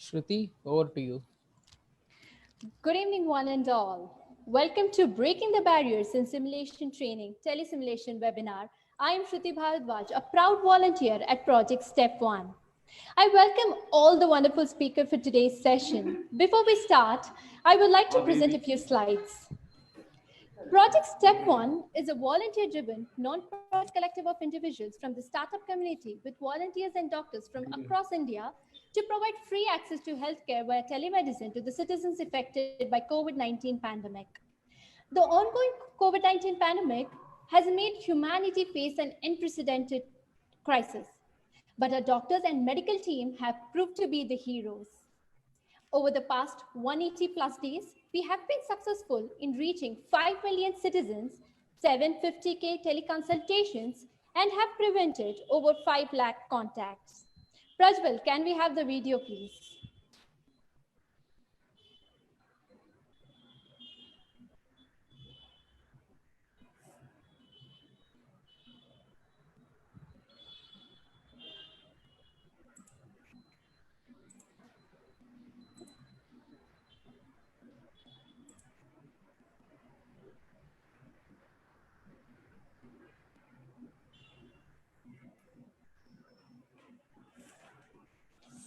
Shruti, over to you. Good evening, one and all. Welcome to Breaking the Barriers in Simulation Training Telesimulation webinar. I am Shruti Bharadwaj, a proud volunteer at Project Step 1. I welcome all the wonderful speakers for today's session. Before we start, I would like to present a few slides. Project Step 1 is a volunteer-driven, non-profit collective of individuals from the startup community with volunteers and doctors from across India to provide free access to healthcare via telemedicine to the citizens affected by COVID-19 pandemic. The ongoing COVID-19 pandemic has made humanity face an unprecedented crisis, but our doctors and medical team have proved to be the heroes. Over the past 180 plus days, we have been successful in reaching 5 million citizens, 750K teleconsultations, and have prevented over 5 lakh contacts. Prajwal, can we have the video, please?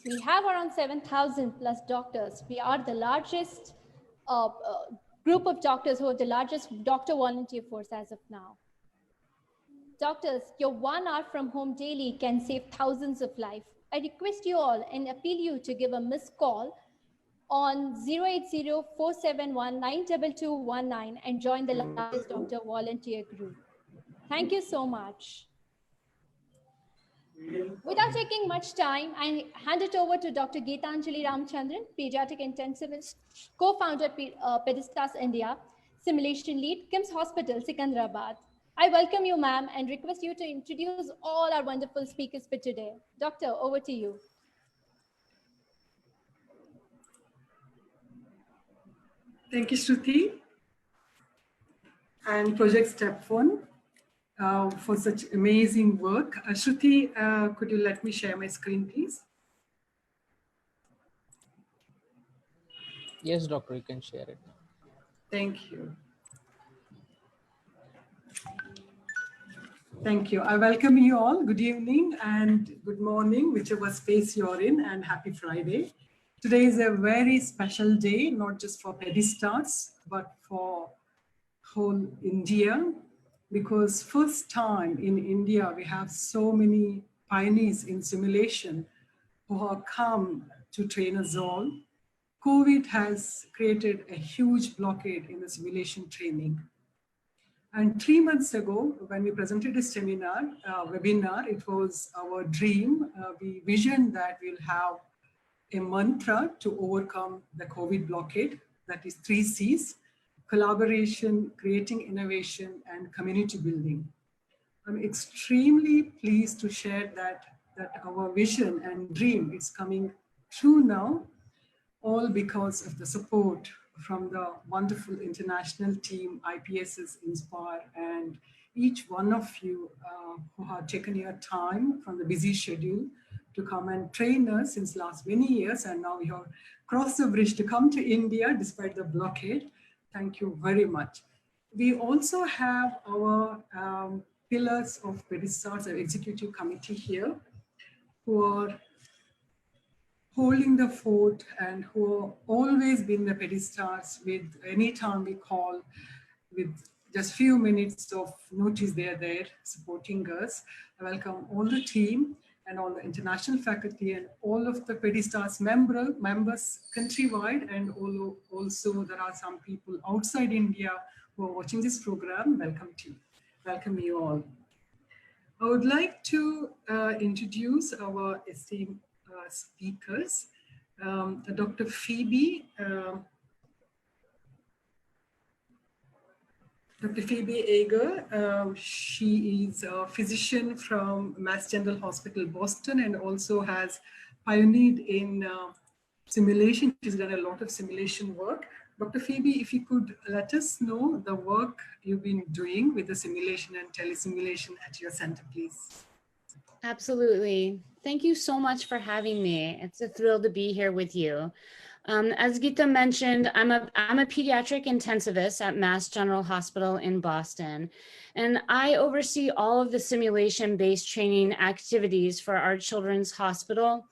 We have around 7,000 plus doctors. We are the largest group of doctors who are the largest doctor volunteer force as of now. Doctors, your 1 hour from home daily can save thousands of lives. I request you all and appeal you to give a missed call on 080-471-92219 and join the largest doctor volunteer group. Thank you so much. Without taking much time, I hand it over to Dr. Geetanjali Ramchandran, pediatric intensivist, co-founder at PediSTARS India, simulation lead, KIMS Hospital, Secunderabad. I welcome you, ma'am, and request you to introduce all our wonderful speakers for today. Doctor, over to you. Thank you, Shruti, and Project Step 1 for such amazing work. Shruti, could you let me share my screen, please? Yes, doctor, you can share it. Thank you. Thank you. I welcome you all. Good evening and good morning, whichever space you're in, and happy Friday. Today is a very special day, not just for PediSTARS, but for whole India, because first time in India, we have so many pioneers in simulation who have come to train us all. COVID has created a huge blockade in the simulation training. And 3 months ago, when we presented a seminar, webinar, it was our dream. We visioned that we'll have a mantra to overcome the COVID blockade, that is 3 C's, collaboration, creating innovation, and community building. I'm extremely pleased to share that our vision and dream is coming true now, all because of the support from the wonderful international team, IPSS Inspire, and each one of you who have taken your time from the busy schedule to come and train us since last many years, and now you have crossed the bridge to come to India despite the blockade. Thank you very much. We also have our pillars of PediSTARS, our executive committee here, who are holding the fort and who have always been the PediSTARS. With any time we call, with just few minutes of notice, they are there supporting us. I welcome all the team and all the international faculty and all of the PediSTARS members countrywide, and also there are some people outside India who are watching this program. Welcome you all. I would like to introduce our esteemed speakers. Dr. Phoebe, Dr. Phoebe Eger, she is a physician from Mass General Hospital, Boston, and also has pioneered in simulation. She's done a lot of simulation work. Dr. Phoebe, if you could let us know the work you've been doing with the simulation and telesimulation at your center, please. Absolutely. Thank you so much for having me. It's a thrill to be here with you. As Gita mentioned, I'm a pediatric intensivist at Mass General Hospital in Boston, and I oversee all of the simulation-based training activities for our children's hospital.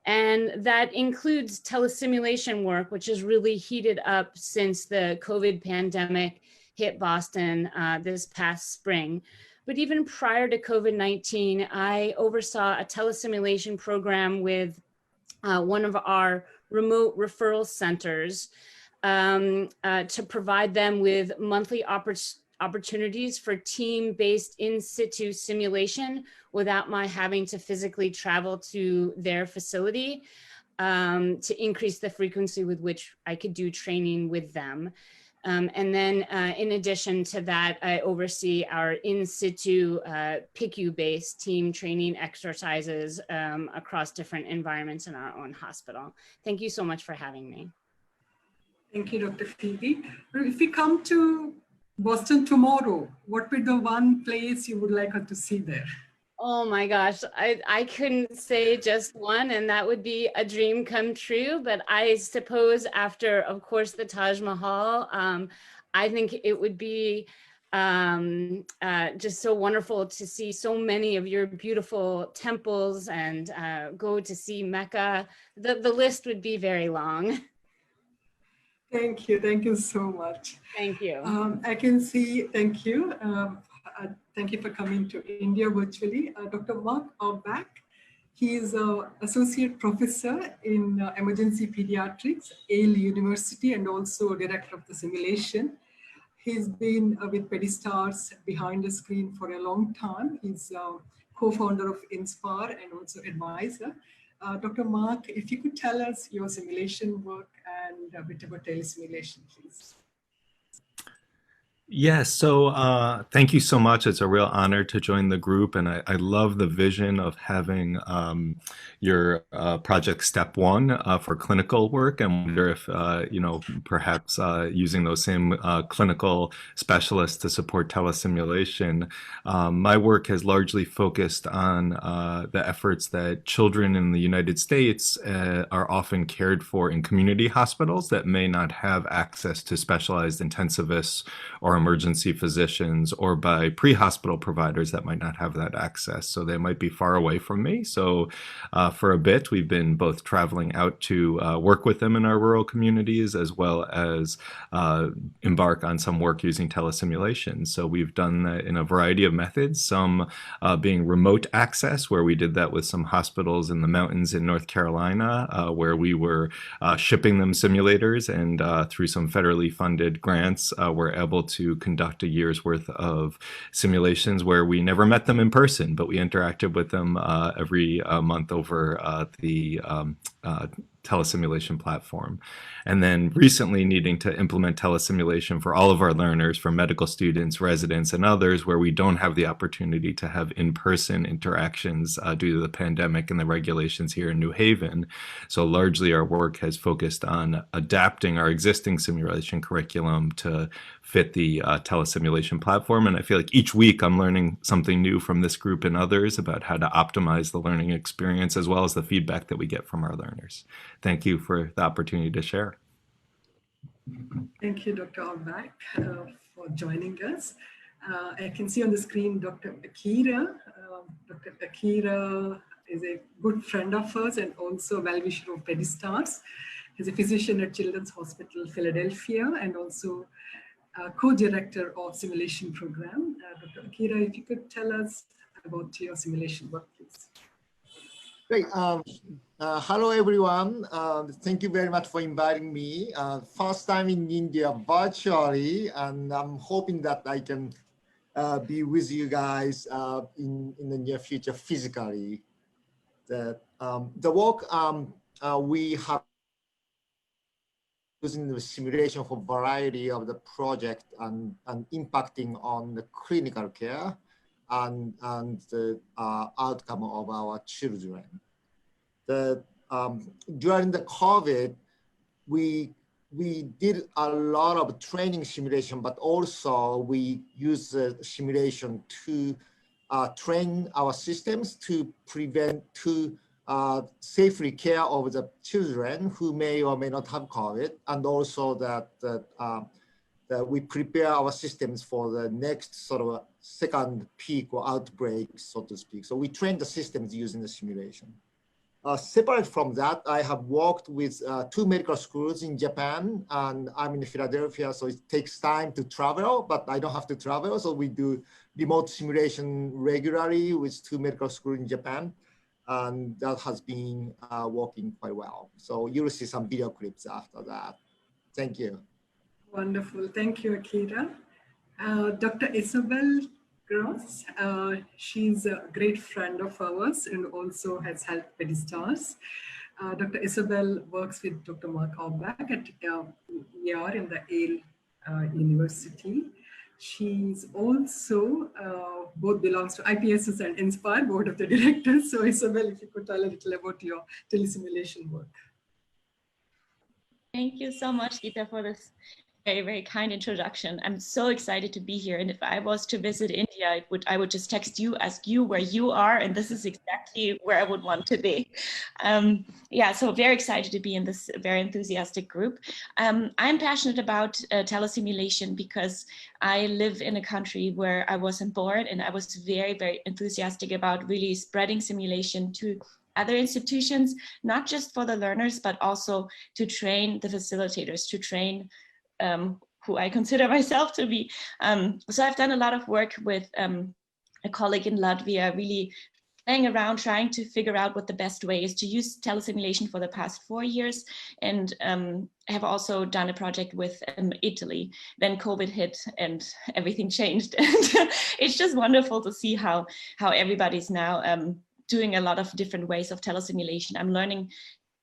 And that includes telesimulation work, which has really heated up since the COVID pandemic hit Boston this past spring. But even prior to COVID-19, I oversaw a telesimulation program with one of our remote referral centers to provide them with monthly opportunities for team-based in situ simulation without my having to physically travel to their facility to increase the frequency with which I could do training with them. And then in addition to that, I oversee our in situ PICU-based team training exercises across different environments in our own hospital. Thank you so much for having me. Thank you, Dr. Phoebe. If we come to Boston tomorrow, what would be the one place you would like us to see there? Oh my gosh, I couldn't say just one, and that would be a dream come true. But I suppose after, of course, the Taj Mahal, I think it would be just so wonderful to see so many of your beautiful temples and go to see Mecca. The list would be very long. Thank you so much. Thank you. I can see, thank you. Thank you for coming to India virtually. Dr. Mark Auerbach, he is an associate professor in emergency pediatrics, Yale University, and also director of the simulation. He's been with PediSTARS behind the screen for a long time. He's co-founder of Inspire and also advisor. Dr. Mark, if you could tell us your simulation work and a bit about telesimulation, please. Yes, so thank you so much. It's a real honor to join the group, and I love the vision of having your project step one for clinical work. I wonder if, you know, perhaps using those same clinical specialists to support telesimulation. My work has largely focused on the efforts that children in the United States are often cared for in community hospitals that may not have access to specialized intensivists or emergency physicians, or by pre-hospital providers that might not have that access. So they might be far away from me. So for a bit, we've been both traveling out to work with them in our rural communities, as well as embark on some work using telesimulation. So we've done that in a variety of methods, some being remote access, where we did that with some hospitals in the mountains in North Carolina, where we were shipping them simulators, and through some federally funded grants, we're able to conduct a year's worth of simulations where we never met them in person, but we interacted with them every month over the telesimulation platform. And then recently needing to implement telesimulation for all of our learners, for medical students, residents, and others, where we don't have the opportunity to have in-person interactions due to the pandemic and the regulations here in New Haven. So largely our work has focused on adapting our existing simulation curriculum to fit the telesimulation platform. And I feel like each week I'm learning something new from this group and others about how to optimize the learning experience, as well as the feedback that we get from our learners. Thank you for the opportunity to share. Thank you, Dr. Auerbach, for joining us. I can see on the screen Dr. Bakira. Dr. Bakira is a good friend of ours and also a well-wisher of PediSTARS. He's a physician at Children's Hospital Philadelphia and also co-director of simulation program. Dr. Bakira, if you could tell us about your simulation work, please. Great. Hello, everyone. Thank you very much for inviting me. First time in India virtually, and I'm hoping that I can be with you guys in the near future physically. The work we have using the simulation for variety of the project and impacting on the clinical care and the outcome of our children. During the COVID, we did a lot of training simulation, but also we use the simulation to train our systems to prevent, to safely care of the children who may or may not have COVID, and also that we prepare our systems for the next sort of second peak or outbreak, so to speak. So we train the systems using the simulation. Separate from that, I have worked with 2 medical schools in Japan, and I'm in Philadelphia, so it takes time to travel, but I don't have to travel. So we do remote simulation regularly with 2 medical schools in Japan, and that has been working quite well. So you'll see some video clips after that. Thank you. Wonderful. Thank you, Akira. Dr. Isabel Gross, she's a great friend of ours and also has helped PediSTARS. Dr. Isabel works with Dr. Mark Auerbach at ER in the Yale University. She's also both belongs to IPSS and Inspire Board of the Directors. So Isabel, if you could tell a little about your telesimulation work. Thank you so much, Geeta, for this very, very kind introduction. I'm so excited to be here. And if I was to visit India, I would just text you, ask you where you are. And this is exactly where I would want to be. Yeah, so very excited to be in this very enthusiastic group. I'm passionate about telesimulation because I live in a country where I wasn't born, and I was very, very enthusiastic about really spreading simulation to other institutions, not just for the learners, but also to train the facilitators, to train who I consider myself to be. So I've done a lot of work with a colleague in Latvia, really playing around, trying to figure out what the best way is to use telesimulation for the past 4 years. And I have also done a project with Italy. Then COVID hit and everything changed. And it's just wonderful to see how everybody's now doing a lot of different ways of telesimulation. I'm learning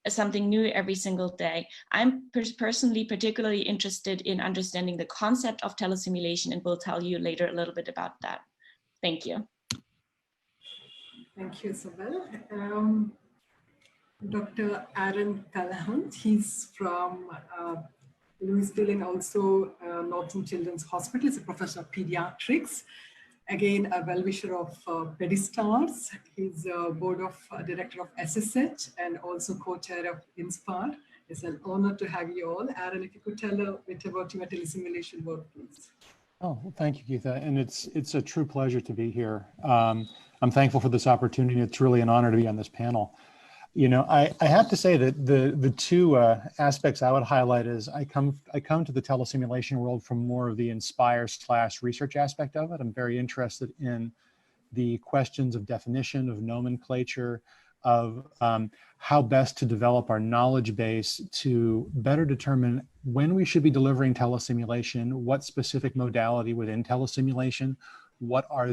something new every single day. I'm personally particularly interested in understanding the concept of telesimulation, and will tell you later a little bit about that. Thank you. Thank you, Isabel. Dr. Aaron Callahan, he's from Louisville and also Northern Children's Hospital. He's a professor of pediatrics. Again, a well-wisher of PediSTARS. He's a board of director of SSH and also co-chair of Inspire. It's an honor to have you all. Aaron, if you could tell a bit about your telesimulation work, please. Oh, well, thank you, Geeta. And it's a true pleasure to be here. I'm thankful for this opportunity. It's really an honor to be on this panel. You know, I have to say that the two aspects I would highlight is I come to the telesimulation world from more of the Inspire/research aspect of it. I'm very interested in the questions of definition, of nomenclature, of how best to develop our knowledge base to better determine when we should be delivering telesimulation, what specific modality within telesimulation, what are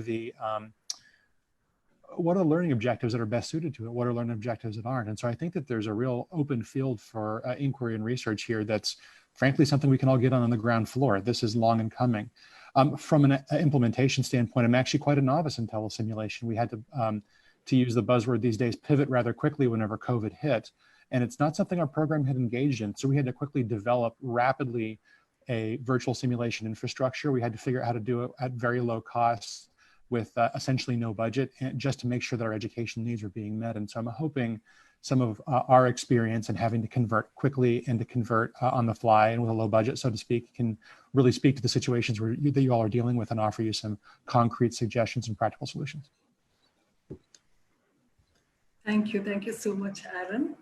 learning objectives that are best suited to it? What are learning objectives that aren't? And so I think that there's a real open field for inquiry and research here that's frankly something we can all get on the ground floor. This is long in coming. From an implementation standpoint, I'm actually quite a novice in telesimulation. We had to use the buzzword these days, pivot rather quickly whenever COVID hit. And it's not something our program had engaged in. So we had to quickly develop rapidly a virtual simulation infrastructure. We had to figure out how to do it at very low costs, with essentially no budget, and just to make sure that our education needs are being met. And so I'm hoping some of our experience in having to convert quickly and to convert on the fly and with a low budget, so to speak, can really speak to the situations that you all are dealing with and offer you some concrete suggestions and practical solutions. Thank you so much, Aaron.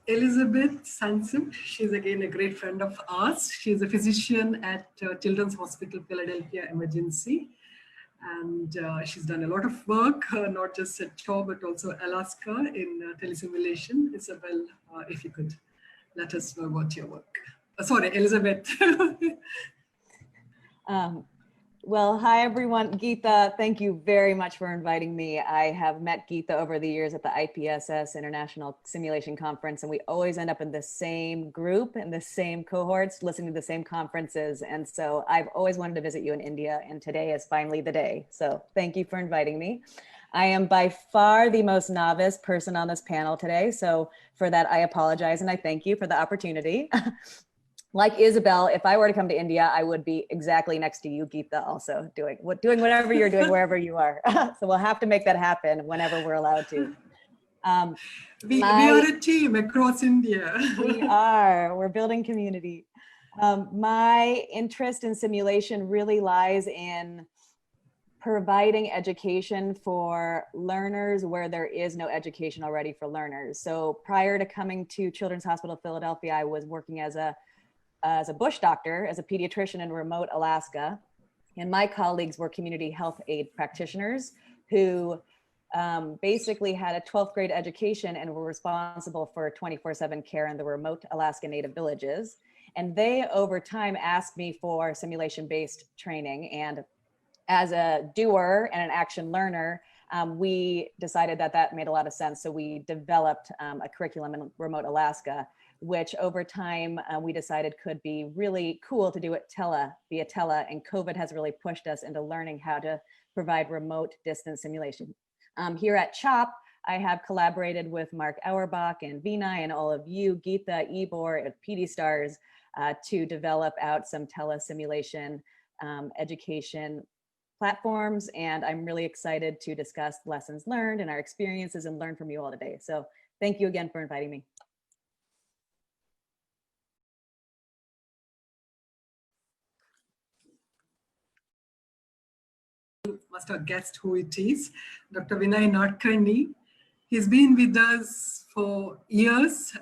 Elizabeth Sansom, she's again a great friend of ours. She's a physician at Children's Hospital Philadelphia Emergency. And she's done a lot of work, not just at Shaw, but also Alaska in telesimulation. Isabel, if you could let us know about your work. Sorry, Elizabeth. Well, hi, everyone. Geeta, thank you very much for inviting me. I have met Geeta over the years at the IPSS International Simulation Conference, and we always end up in the same group and the same cohorts, listening to the same conferences. And so I've always wanted to visit you in India, and today is finally the day. So thank you for inviting me. I am by far the most novice person on this panel today. So for that, I apologize, and I thank you for the opportunity. Like Isabel, if I were to come to India, I would be exactly next to you, Geeta, also doing whatever you're doing, wherever you are. So we'll have to make that happen whenever we're allowed to. We are a team across India. We're building community. My interest in simulation really lies in providing education for learners where there is no education already for learners. So prior to coming to Children's Hospital Philadelphia, I was working as a bush doctor, as a pediatrician in remote Alaska. And my colleagues were community health aid practitioners who basically had a 12th grade education and were responsible for 24/7 care in the remote Alaska Native villages. And they, over time, asked me for simulation-based training. And as a doer and an action learner, we decided that that made a lot of sense. So we developed a curriculum in remote Alaska, which over time we decided could be really cool to do it via tele. And COVID has really pushed us into learning how to provide remote distance simulation. Here at CHOP, I have collaborated with Mark Auerbach and Vinay and all of you, Geeta, Ibor, and PediSTARS, to develop out some telesimulation education platforms. And I'm really excited to discuss lessons learned and our experiences and learn from you all today. So thank you again for inviting me. Must have guessed who it is, Dr. Vinay Nadkarni. He's been with us for years,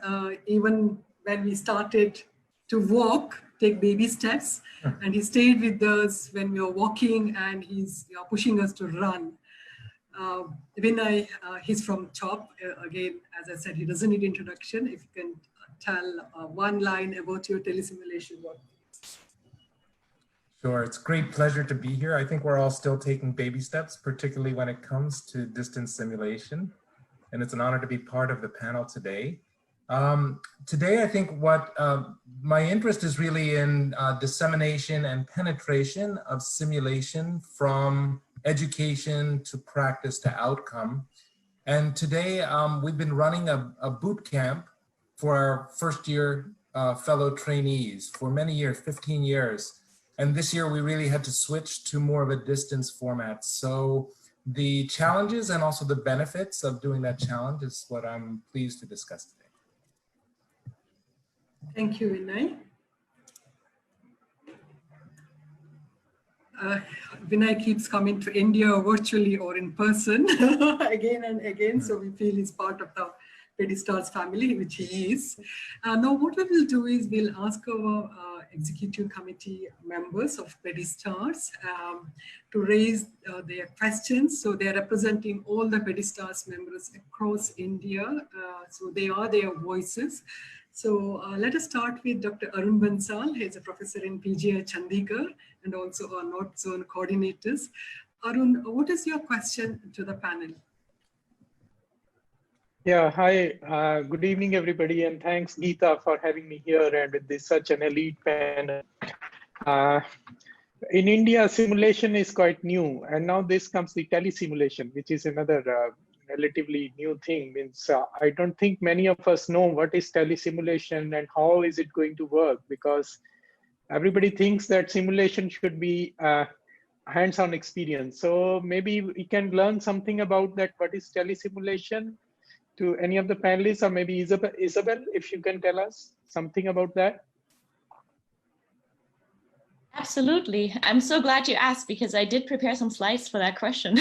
even when we started to walk, take baby steps, and he stayed with us when we were walking, and he's pushing us to run. Vinay, he's from CHOP. Again, as I said, he doesn't need introduction. If you can tell one line about your telesimulation work. Sure, it's a great pleasure to be here. I think we're all still taking baby steps, particularly when it comes to distance simulation. And it's an honor to be part of the panel today. Today, I think what my interest is really in dissemination and penetration of simulation from education to practice to outcome. And today, we've been running a boot camp for our first year fellow trainees for many years, 15 years. And this year we really had to switch to more of a distance format. So the challenges and also the benefits of doing that challenge is what I'm pleased to discuss today. Thank you, Vinay. Vinay keeps coming to India virtually or in person again and again. So we feel he's part of the PediSTARS family, which he is. Now what we will do is we'll ask our executive committee members of PediSTARS to raise their questions. So they're representing all the PediSTARS members across India. So they are their voices. So let us start with Dr. Arun Bansal. He's a professor in PGI Chandigarh and also our North Zone coordinators. Arun, what is your question to the panel? Yeah, hi, good evening, everybody, and thanks, Geeta, for having me here and with this such an elite panel. In India, simulation is quite new, and now this comes the telesimulation, which is another relatively new thing. Means I don't think many of us know what is telesimulation and how is it going to work, because everybody thinks that simulation should be hands-on experience. So maybe we can learn something about that. What is telesimulation? To any of the panelists, or maybe Isabel, if you can tell us something about that. Absolutely. I'm so glad you asked, because I did prepare some slides for that question.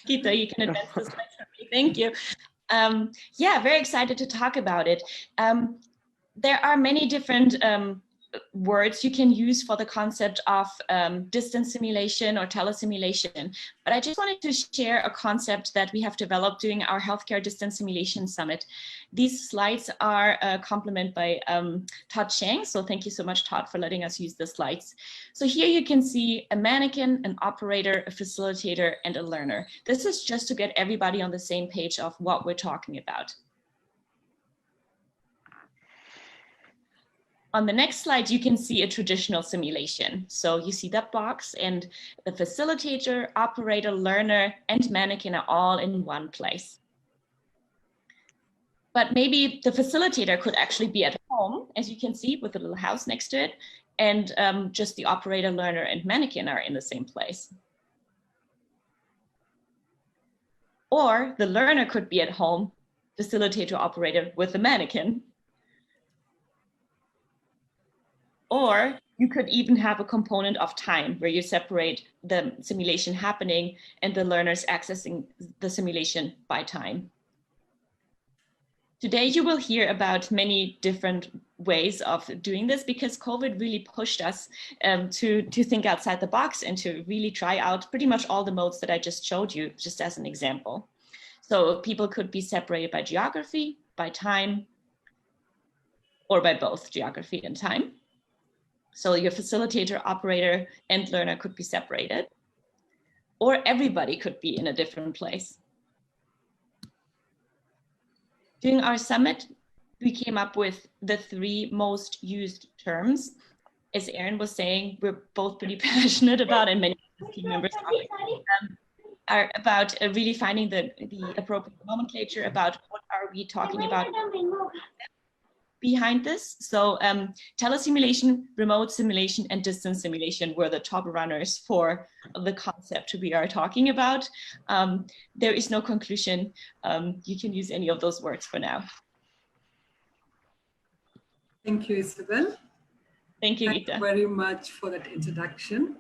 Geeta, you can advance the slides for me. Thank you. Yeah, very excited to talk about it. There are many different words you can use for the concept of distance simulation or telesimulation. But I just wanted to share a concept that we have developed during our Healthcare Distance Simulation Summit. These slides are a compliment by Todd Chang. So thank you so much, Todd, for letting us use the slides. So here you can see a mannequin, an operator, a facilitator, and a learner. This is just to get everybody on the same page of what we're talking about. On the next slide, you can see a traditional simulation. So you see that box, and the facilitator, operator, learner, and mannequin are all in one place. But maybe the facilitator could actually be at home, as you can see, with a little house next to it, and just the operator, learner, and mannequin are in the same place. Or the learner could be at home, facilitator operator with the mannequin. Or you could even have a component of time where you separate the simulation happening and the learners accessing the simulation by time. Today, you will hear about many different ways of doing this because COVID really pushed us to think outside the box and to really try out pretty much all the modes that I just showed you, just as an example. So people could be separated by geography, by time, or by both geography and time. So your facilitator, operator, and learner could be separated, or everybody could be in a different place. During our summit, we came up with the 3 most used terms. As Erin was saying, we're both pretty passionate about, and many team members are about really finding the appropriate nomenclature about what are we talking about behind this. So telesimulation, remote simulation, and distance simulation were the top runners for the concept we are talking about. There is no conclusion. You can use any of those words for now. Thank you, Isabel. Thank you, Thank Gita. you very much for that introduction.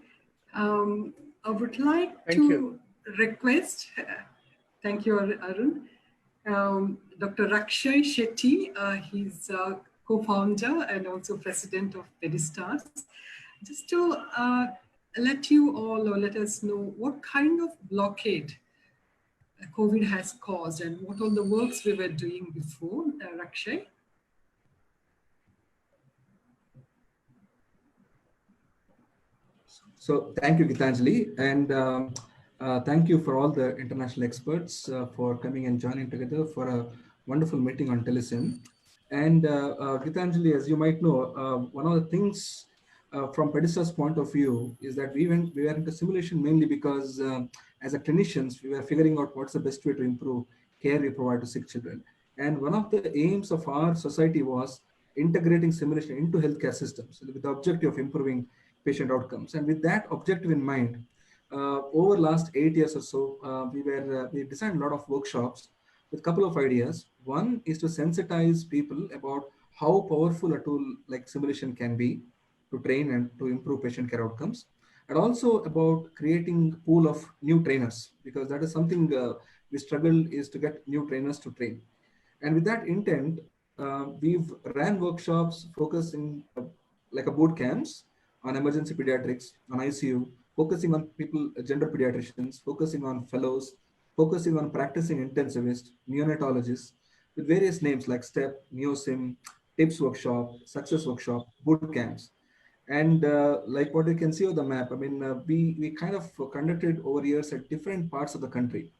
I would like to request, thank you, Arun, Dr. Rakshay Shetty, he's co-founder and also president of PediSTARS, just to let you all or let us know what kind of blockade COVID has caused and what all the works we were doing before. Rakshay? So thank you, Gitanjali, and thank you for all the international experts for coming and joining together for a wonderful meeting on telesim. And Gitanjali, as you might know, one of the things from PediSTARS' point of view is that we were into simulation mainly because as a clinicians, we were figuring out what's the best way to improve care we provide to sick children. And one of the aims of our society was integrating simulation into healthcare systems with the objective of improving patient outcomes. And with that objective in mind, over last 8 years or so, we designed a lot of workshops with a couple of ideas. One is to sensitize people about how powerful a tool like simulation can be to train and to improve patient care outcomes, and also about creating a pool of new trainers, because that is something we struggle is to get new trainers to train. And with that intent, we've ran workshops focusing like a boot camps on emergency pediatrics, on ICU, focusing on people, gender pediatricians, focusing on fellows, focusing on practicing intensivists, neonatologists, with various names like STEP, NeoSim, TIPS workshop, Success workshop, boot camps. And like what you can see on the map, I mean, we kind of conducted over years at different parts of the country.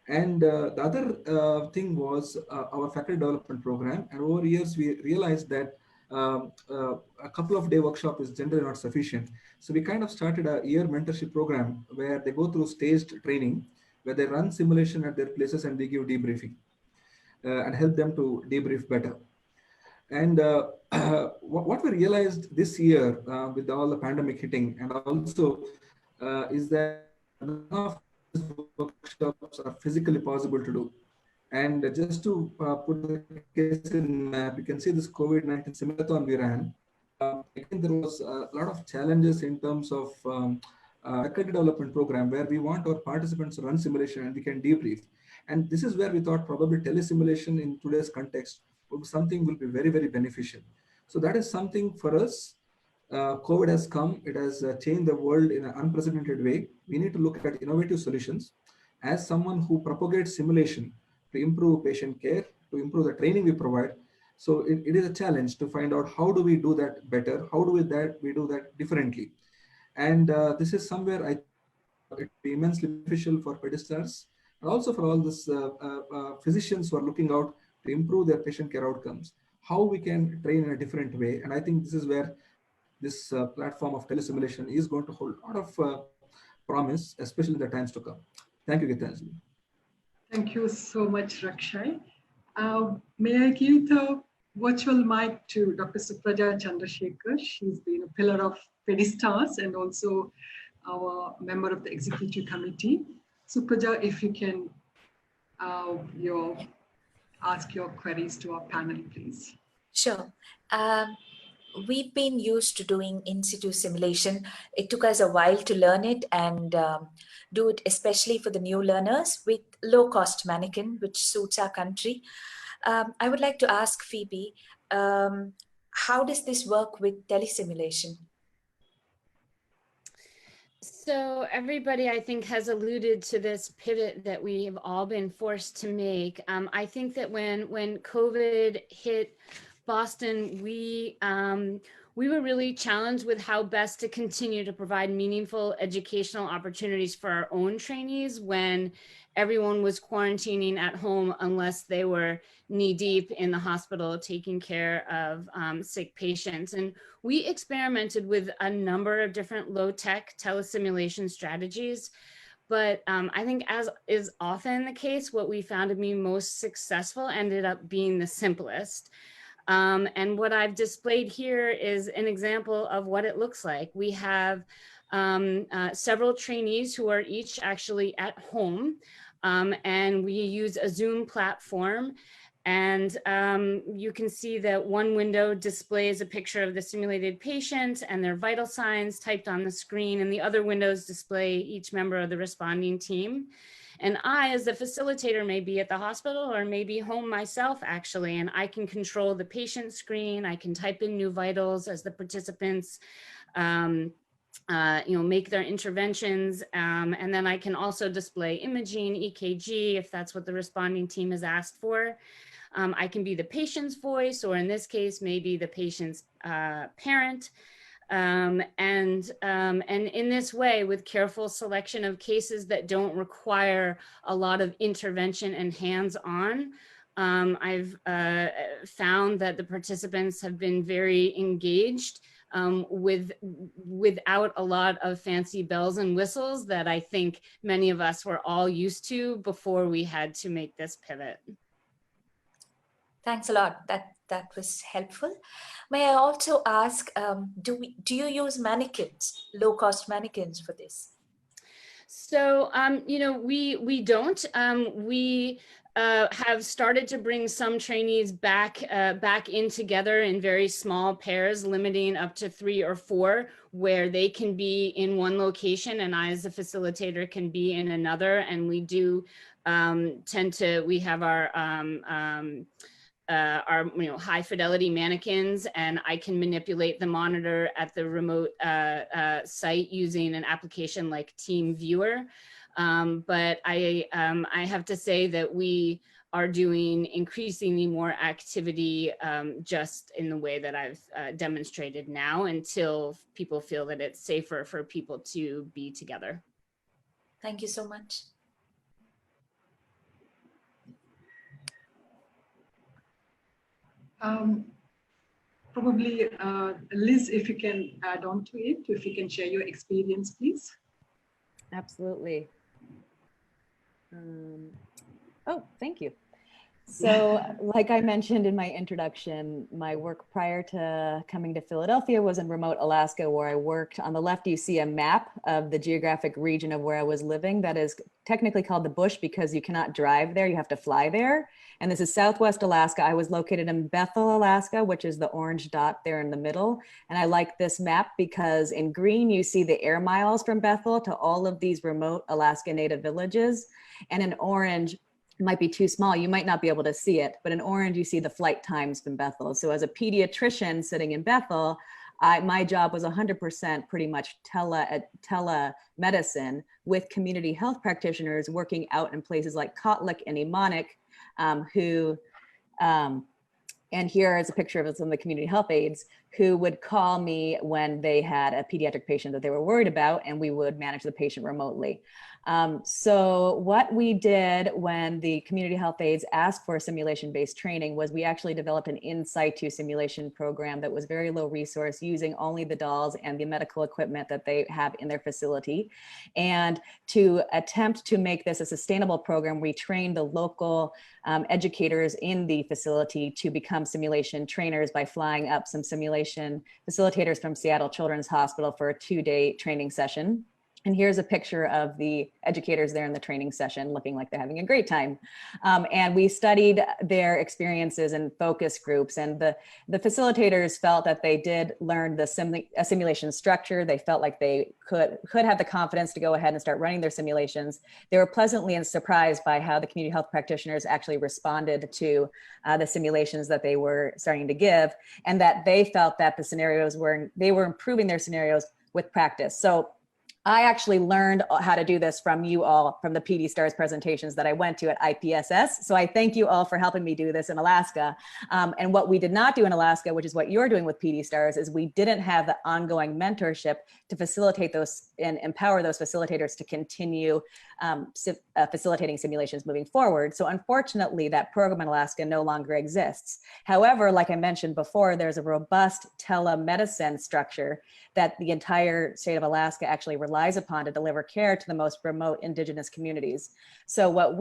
And the other thing was our faculty development program. And over years, we realized that a couple of day workshop is generally not sufficient. So we kind of started a year mentorship program where they go through staged training, where they run simulation at their places and we give debriefing and help them to debrief better. And what we realized this year with all the pandemic hitting, and also is that none of these workshops are physically possible to do. And just to put the case in map, you can see this COVID-19 simulathon we ran. Again, there was a lot of challenges in terms of faculty development program where we want our participants to run simulation and we can debrief. And this is where we thought probably telesimulation in today's context would be something will be very, very beneficial. So that is something for us. COVID has come, it has changed the world in an unprecedented way. We need to look at innovative solutions. As someone who propagates simulation to improve patient care, to improve the training we provide. So it is a challenge to find out how do we do that better? How do we do that differently? And this is somewhere it will be immensely beneficial for PediSTARS and also for all these physicians who are looking out to improve their patient care outcomes, how we can train in a different way. And I think this is where this platform of telesimulation is going to hold a lot of promise, especially in the times to come. Thank you, Gitanjali. Thank you so much, Rakshay. May I give the virtual mic to Dr. Supraja Chandrasekhar. She's been a pillar of PediSTARS and also our member of the executive committee. Supraja, if you can ask your queries to our panel, please. Sure. We've been used to doing in situ simulation. It took us a while to learn it and do it, especially for the new learners with low-cost mannequin, which suits our country. I would like to ask Phoebe, how does this work with telesimulation? So everybody, I think, has alluded to this pivot that we have all been forced to make. I think that when COVID hit Boston, we were really challenged with how best to continue to provide meaningful educational opportunities for our own trainees when everyone was quarantining at home unless they were knee deep in the hospital taking care of sick patients. And we experimented with a number of different low-tech telesimulation strategies. But I think, as is often the case, what we found to be most successful ended up being the simplest. And what I've displayed here is an example of what it looks like. We have several trainees who are each actually at home, and we use a Zoom platform. And you can see that one window displays a picture of the simulated patient and their vital signs typed on the screen, and the other windows display each member of the responding team. And I, as the facilitator, may be at the hospital or maybe home myself, actually, and I can control the patient screen. I can type in new vitals as the participants make their interventions. And then I can also display imaging, EKG, if that's what the responding team has asked for. I can be the patient's voice, or in this case, maybe the patient's parent. And in this way, with careful selection of cases that don't require a lot of intervention and hands-on, I've found that the participants have been very engaged without a lot of fancy bells and whistles that I think many of us were all used to before we had to make this pivot. Thanks a lot. That was helpful. May I also ask, do you use mannequins, low-cost mannequins for this? So, we don't. We have started to bring some trainees back in together in very small pairs, limiting up to 3 or 4, where they can be in one location and I, as a facilitator, can be in another. And we do we have our high fidelity mannequins, and I can manipulate the monitor at the remote site using an application like Team Viewer. But I have to say that we are doing increasingly more activity just in the way that I've demonstrated now, until people feel that it's safer for people to be together. Thank you so much. Probably, Liz, if you can add on to it, if you can share your experience, please. Absolutely. Oh, thank you. So, like I mentioned in my introduction, my work prior to coming to Philadelphia was in remote Alaska, where I worked. On the left, you see a map of the geographic region of where I was living. That is technically called the bush because you cannot drive there, you have to fly there. And this is Southwest Alaska. I was located in Bethel, Alaska, which is the orange dot there in the middle. And I like this map because in green, you see the air miles from Bethel to all of these remote Alaska Native villages. And in orange, might be too small, you might not be able to see it, but in orange you see the flight times from Bethel. So as a pediatrician sitting in Bethel, my job was 100% pretty much telemedicine with community health practitioners working out in places like Kotlik and Emonic, and here is a picture of some of the community health aides who would call me when they had a pediatric patient that they were worried about, and we would manage the patient remotely. So what we did when the community health aides asked for simulation-based training was we actually developed an in situ simulation program that was very low resource, using only the dolls and the medical equipment that they have in their facility. And to attempt to make this a sustainable program, we trained the local educators in the facility to become simulation trainers by flying up some simulation facilitators from Seattle Children's Hospital for a 2-day training session. And here's a picture of the educators there in the training session looking like they're having a great time. And we studied their experiences in focus groups, and the facilitators felt that they did learn the simulation structure. They felt like they could have the confidence to go ahead and start running their simulations. They were pleasantly surprised by how the community health practitioners actually responded to the simulations that they were starting to give, and that they felt that the scenarios they were improving their scenarios with practice. So I actually learned how to do this from you all, from the PediSTARS presentations that I went to at IPSS. So I thank you all for helping me do this in Alaska. And what we did not do in Alaska, which is what you're doing with PediSTARS, is we didn't have the ongoing mentorship to facilitate those and empower those facilitators to continue facilitating simulations moving forward. So unfortunately, that program in Alaska no longer exists. However, like I mentioned before, there's a robust telemedicine structure that the entire state of Alaska actually relies upon to deliver care to the most remote indigenous communities. So what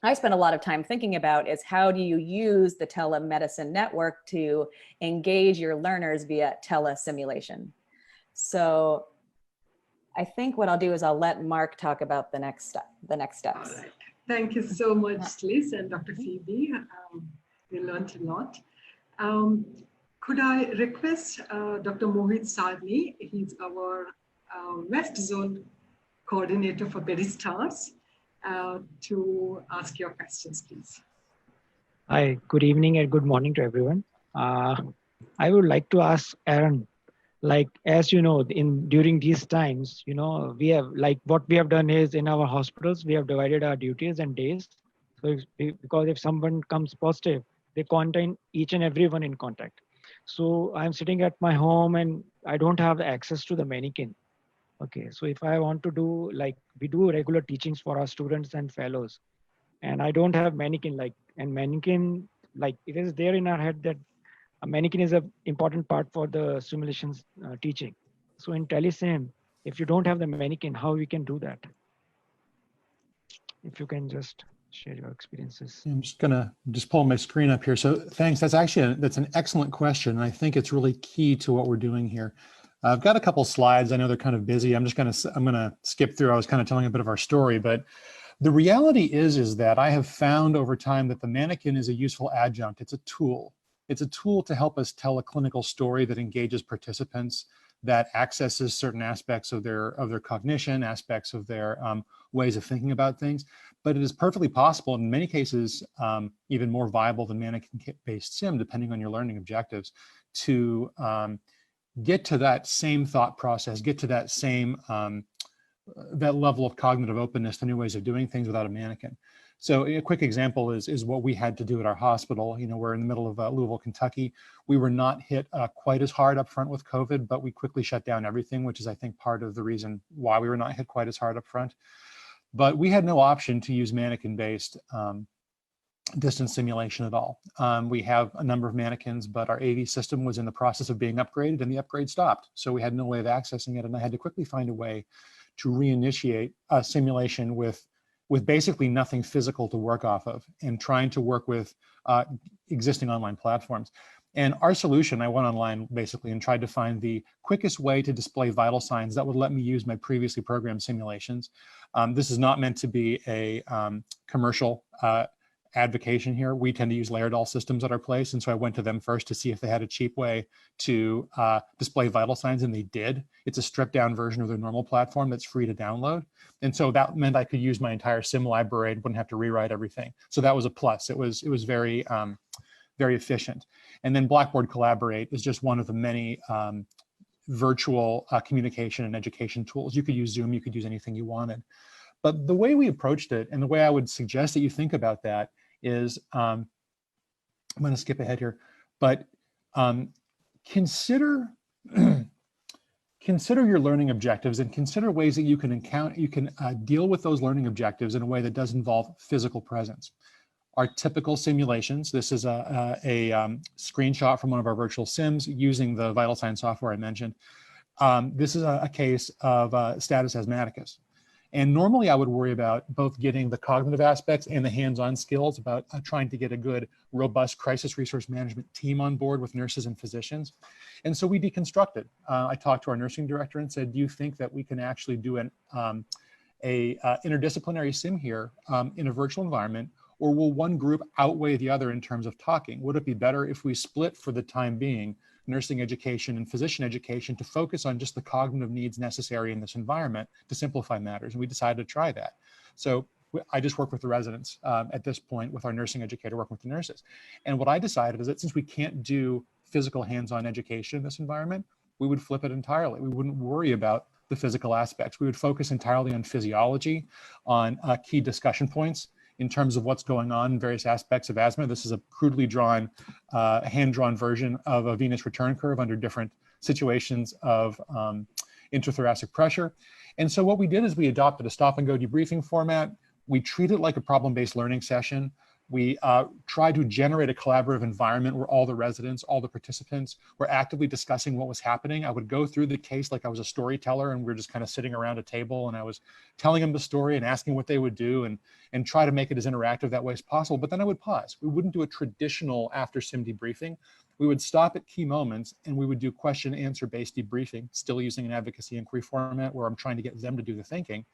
I spend a lot of time thinking about is how do you use the telemedicine network to engage your learners via telesimulation. So I think what I'll do is I'll let Mark talk about the next steps. All right. Thank you so much, Liz and Dr. Phoebe. We learned a lot. Could I request Dr. Mohit Sadni? He's our West Zone coordinator for PediSTARS, to ask your questions, please. Hi, good evening and good morning to everyone. I would like to ask Aaron, like, as you know, during these times, you know, we have, like, what we have done is in our hospitals, we have divided our duties and days. So because if someone comes positive, they quarantine each and everyone in contact. So I'm sitting at my home and I don't have access to the mannequin. Okay, so if I want to do, like, we do regular teachings for our students and fellows, and I don't have mannequin, and mannequin, like, it is there in our head that a mannequin is an important part for the simulations teaching. So in Telesim, if you don't have the mannequin, how we can do that? If you can just share your experiences. I'm just gonna pull my screen up here. So thanks. That's an excellent question. And I think it's really key to what we're doing here. I've got a couple slides. I know they're kind of busy. I'm gonna skip through. I was kind of telling a bit of our story, but the reality is that I have found over time that the mannequin is a useful adjunct. It's a tool. It's a tool to help us tell a clinical story that engages participants, that accesses certain aspects of their cognition, aspects of their ways of thinking about things. But it is perfectly possible, in many cases, even more viable than mannequin-based sim, depending on your learning objectives, to get to that same thought process, get to that same that level of cognitive openness to new ways of doing things without a mannequin. So a quick example is what we had to do at our hospital. You know, we're in the middle of Louisville, Kentucky. We were not hit quite as hard up front with COVID, but we quickly shut down everything, which is, I think, part of the reason why we were not hit quite as hard up front. But we had no option to use mannequin-based distance simulation at all. We have a number of mannequins, but our AV system was in the process of being upgraded and the upgrade stopped. So we had no way of accessing it, and I had to quickly find a way to reinitiate a simulation with basically nothing physical to work off of, and trying to work with existing online platforms. And our solution, I went online basically and tried to find the quickest way to display vital signs that would let me use my previously programmed simulations. This is not meant to be a commercial advocation here. We tend to use Laerdal systems at our place, and so I went to them first to see if they had a cheap way to display vital signs, and they did. It's a stripped down version of their normal platform that's free to download. And so that meant I could use my entire sim library and wouldn't have to rewrite everything. So that was a plus. It was very, very efficient. And then Blackboard Collaborate is just one of the many virtual communication and education tools. You could use Zoom, you could use anything you wanted. But the way we approached it, and the way I would suggest that you think about that is, I'm going to skip ahead here, but consider your learning objectives and consider ways that you can deal with those learning objectives in a way that does involve physical presence. Our typical simulations, this is a screenshot from one of our virtual sims using the vital sign software I mentioned. This is a case of status asthmaticus. And normally I would worry about both getting the cognitive aspects and the hands-on skills about trying to get a good, robust crisis resource management team on board with nurses and physicians. And so we deconstructed. I talked to our nursing director and said, do you think that we can actually do an interdisciplinary sim here in a virtual environment, or will one group outweigh the other in terms of talking? Would it be better if we split for the time being nursing education and physician education to focus on just the cognitive needs necessary in this environment to simplify matters? And we decided to try that. So I just work with the residents at this point with our nursing educator working with the nurses. And what I decided is that since we can't do physical hands-on education in this environment, we would flip it entirely. We wouldn't worry about the physical aspects. We would focus entirely on physiology, on key discussion points in terms of what's going on in various aspects of asthma. This is a crudely drawn, hand-drawn version of a venous return curve under different situations of intrathoracic pressure. And so what we did is we adopted a stop-and-go debriefing format. We treat it like a problem-based learning session. We tried to generate a collaborative environment where all the residents, all the participants were actively discussing what was happening. I would go through the case like I was a storyteller, and we were just kind of sitting around a table, and I was telling them the story and asking what they would do and try to make it as interactive that way as possible. But then I would pause. We wouldn't do a traditional after sim debriefing. We would stop at key moments and we would do question answer based debriefing, still using an advocacy inquiry format where I'm trying to get them to do the thinking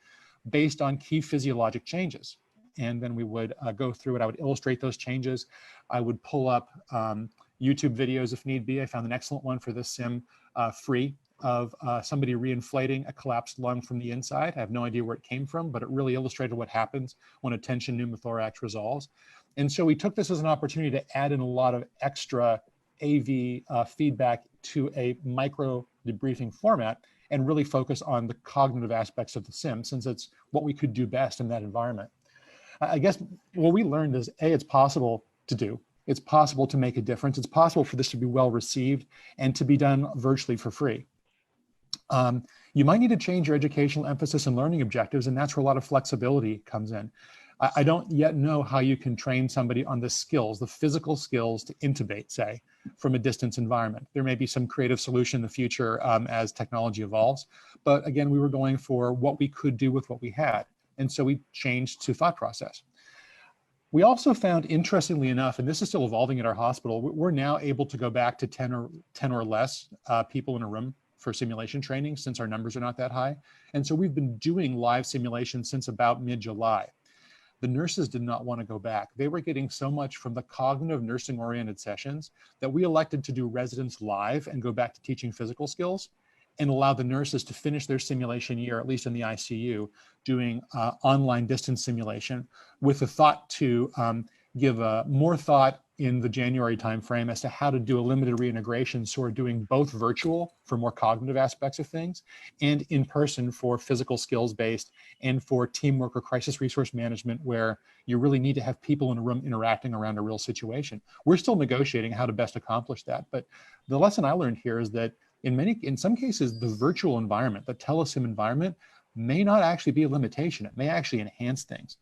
based on key physiologic changes. And then we would go through it. I would illustrate those changes. I would pull up YouTube videos if need be. I found an excellent one for this sim free of somebody reinflating a collapsed lung from the inside. I have no idea where it came from, but it really illustrated what happens when a tension pneumothorax resolves. And so we took this as an opportunity to add in a lot of extra AV feedback to a micro debriefing format and really focus on the cognitive aspects of the sim, since it's what we could do best in that environment. I guess what we learned is, A, it's possible to do. It's possible to make a difference. It's possible for this to be well received and to be done virtually for free. You might need to change your educational emphasis and learning objectives, and that's where a lot of flexibility comes in. I don't yet know how you can train somebody on the skills, the physical skills to intubate, say, from a distance environment. There may be some creative solution in the future as technology evolves. But again, we were going for what we could do with what we had. And so we changed to thought process. We also found, interestingly enough, and this is still evolving at our hospital, we're now able to go back to 10 or less people in a room for simulation training since our numbers are not that high. And so we've been doing live simulation since about mid-July. The nurses did not want to go back. They were getting so much from the cognitive nursing oriented sessions that we elected to do residents live and go back to teaching physical skills and allow the nurses to finish their simulation year, at least in the ICU, doing online distance simulation with the thought to give more thought in the January timeframe as to how to do a limited reintegration. So we're doing both virtual for more cognitive aspects of things and in person for physical skills based and for teamwork or crisis resource management where you really need to have people in a room interacting around a real situation. We're still negotiating how to best accomplish that. But the lesson I learned here is that in some cases, the virtual environment, the telesim environment may not actually be a limitation. It may actually enhance things.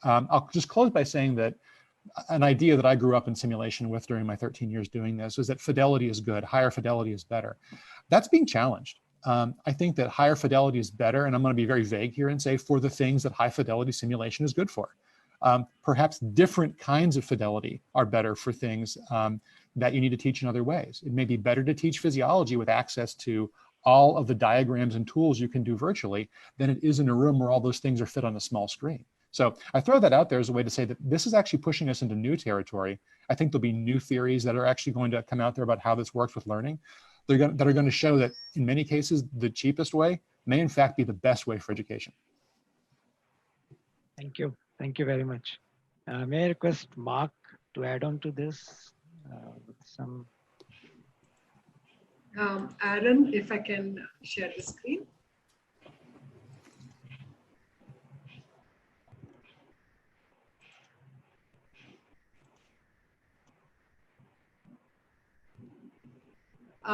I'll just close by saying that an idea that I grew up in simulation with during my 13 years doing this is that fidelity is good, higher fidelity is better. That's being challenged. I think that higher fidelity is better, and I'm going to be very vague here and say for the things that high fidelity simulation is good for. Perhaps different kinds of fidelity are better for things that you need to teach in other ways. It may be better to teach physiology with access to all of the diagrams and tools you can do virtually than it is in a room where all those things are fit on a small screen. So I throw that out there as a way to say that this is actually pushing us into new territory. I think there'll be new theories that are actually going to come out there about how this works with learning that are going to show that in many cases, the cheapest way may in fact be the best way for education. Thank you. Thank you very much. May I request Mark to add on to this with some. Aaron, if I can share the screen.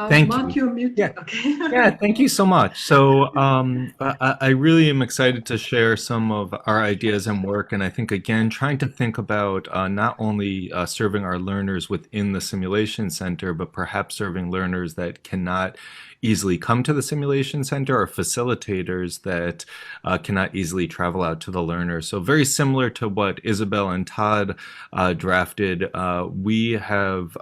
Thank Mark, you. you're muted. Yeah. Okay. Yeah, thank you so much. So I really am excited to share some of our ideas and work. And I think, again, trying to think about not only serving our learners within the simulation center, but perhaps serving learners that cannot easily come to the simulation center or facilitators that cannot easily travel out to the learner. So very similar to what Isabel and Todd drafted, we have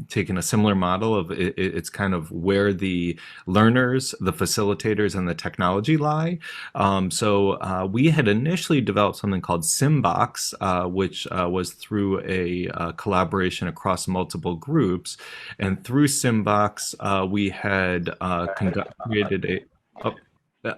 taken a similar model of it's kind of where the learners, the facilitators, and the technology lie. So we had initially developed something called Simbox, which was through a collaboration across multiple groups. And through Simbox, we had created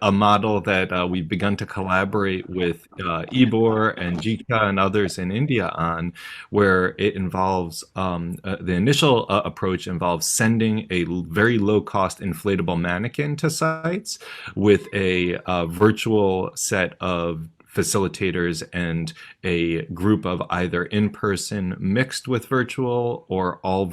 a model that we've begun to collaborate with Ebor and Jika and others in India on, where it involves, the initial approach involves sending a very low-cost inflatable mannequin to sites with a virtual set of facilitators and a group of either in-person mixed with virtual or all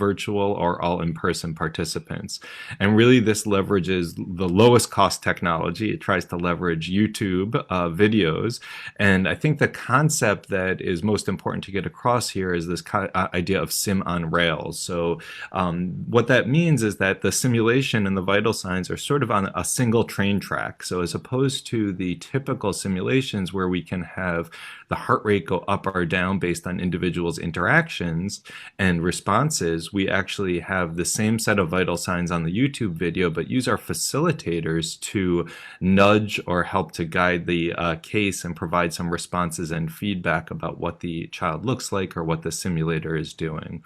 in-person participants. And really this leverages the lowest cost technology. It tries to leverage YouTube videos. And I think the concept that is most important to get across here is this idea of sim on rails. So what that means is that the simulation and the vital signs are sort of on a single train track. So as opposed to the typical simulations where we can have the heart rate go up or down based on individuals' interactions and responses, we actually have the same set of vital signs on the YouTube video, but use our facilitators to nudge or help to guide the case and provide some responses and feedback about what the child looks like or what the simulator is doing.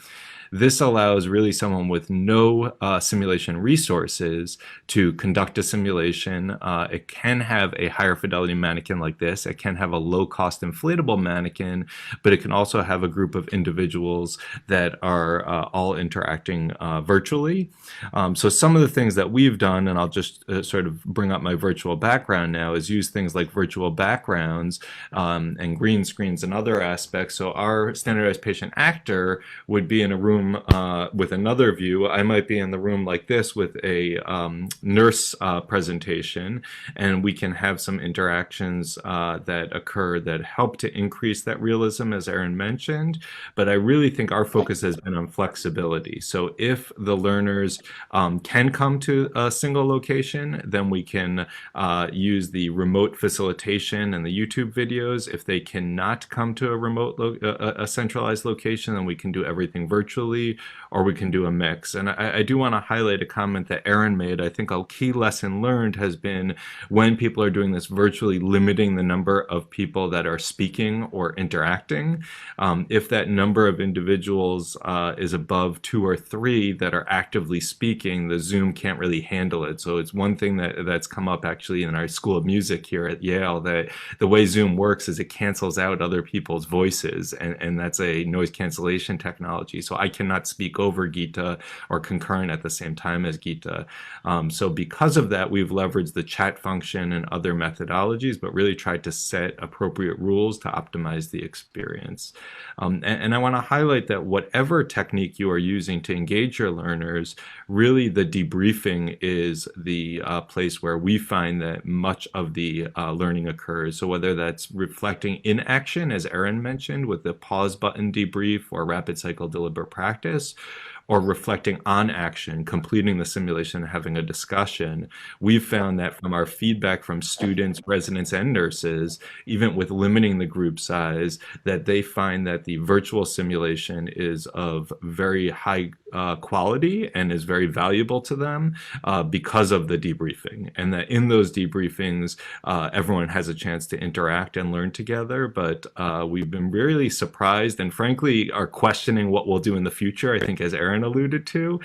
This allows really someone with no simulation resources to conduct a simulation. It can have a higher fidelity mannequin like this. It can have a low-cost inflatable mannequin, but it can also have a group of individuals that are all interacting virtually. So some of the things that we've done, and I'll just sort of bring up my virtual background now, is use things like virtual backgrounds and green screens and other aspects. So our standardized patient actor would be in a room with another view. I might be in the room like this with a nurse presentation, and we can have some interactions that occur that help to increase that realism, as Aaron mentioned. But I really think our focus has been on flexibility. So if the learners can come to a single location, then we can use the remote facilitation and the YouTube videos. If they cannot come to a remote, a centralized location, then we can do everything virtually, or we can do a mix. And I do want to highlight a comment that Aaron made. I think a key lesson learned has been when people are doing this virtually, limiting the number of people that are speaking or interacting. If that number of individuals is above 2 or 3 that are actively speaking, the Zoom can't really handle it. So it's one thing that's come up actually in our School of Music here at Yale, that the way Zoom works is it cancels out other people's voices, and that's a noise cancellation technology. So I cannot speak over Gita or concurrent at the same time as Gita. So because of that, we've leveraged the chat function and other methodologies, but really tried to set appropriate rules to optimize the experience. And I want to highlight that whatever technique you are using to engage your learners, really the debriefing is the place where we find that much of the learning occurs. So whether that's reflecting in action, as Aaron mentioned, with the pause button debrief or rapid cycle deliberate practice, or reflecting on action, completing the simulation, and having a discussion, we've found that from our feedback from students, residents, and nurses, even with limiting the group size, that they find that the virtual simulation is of very high quality and is very valuable to them because of the debriefing, and that in those debriefings, everyone has a chance to interact and learn together. But we've been really surprised and frankly are questioning what we'll do in the future, I think, as Aaron alluded to,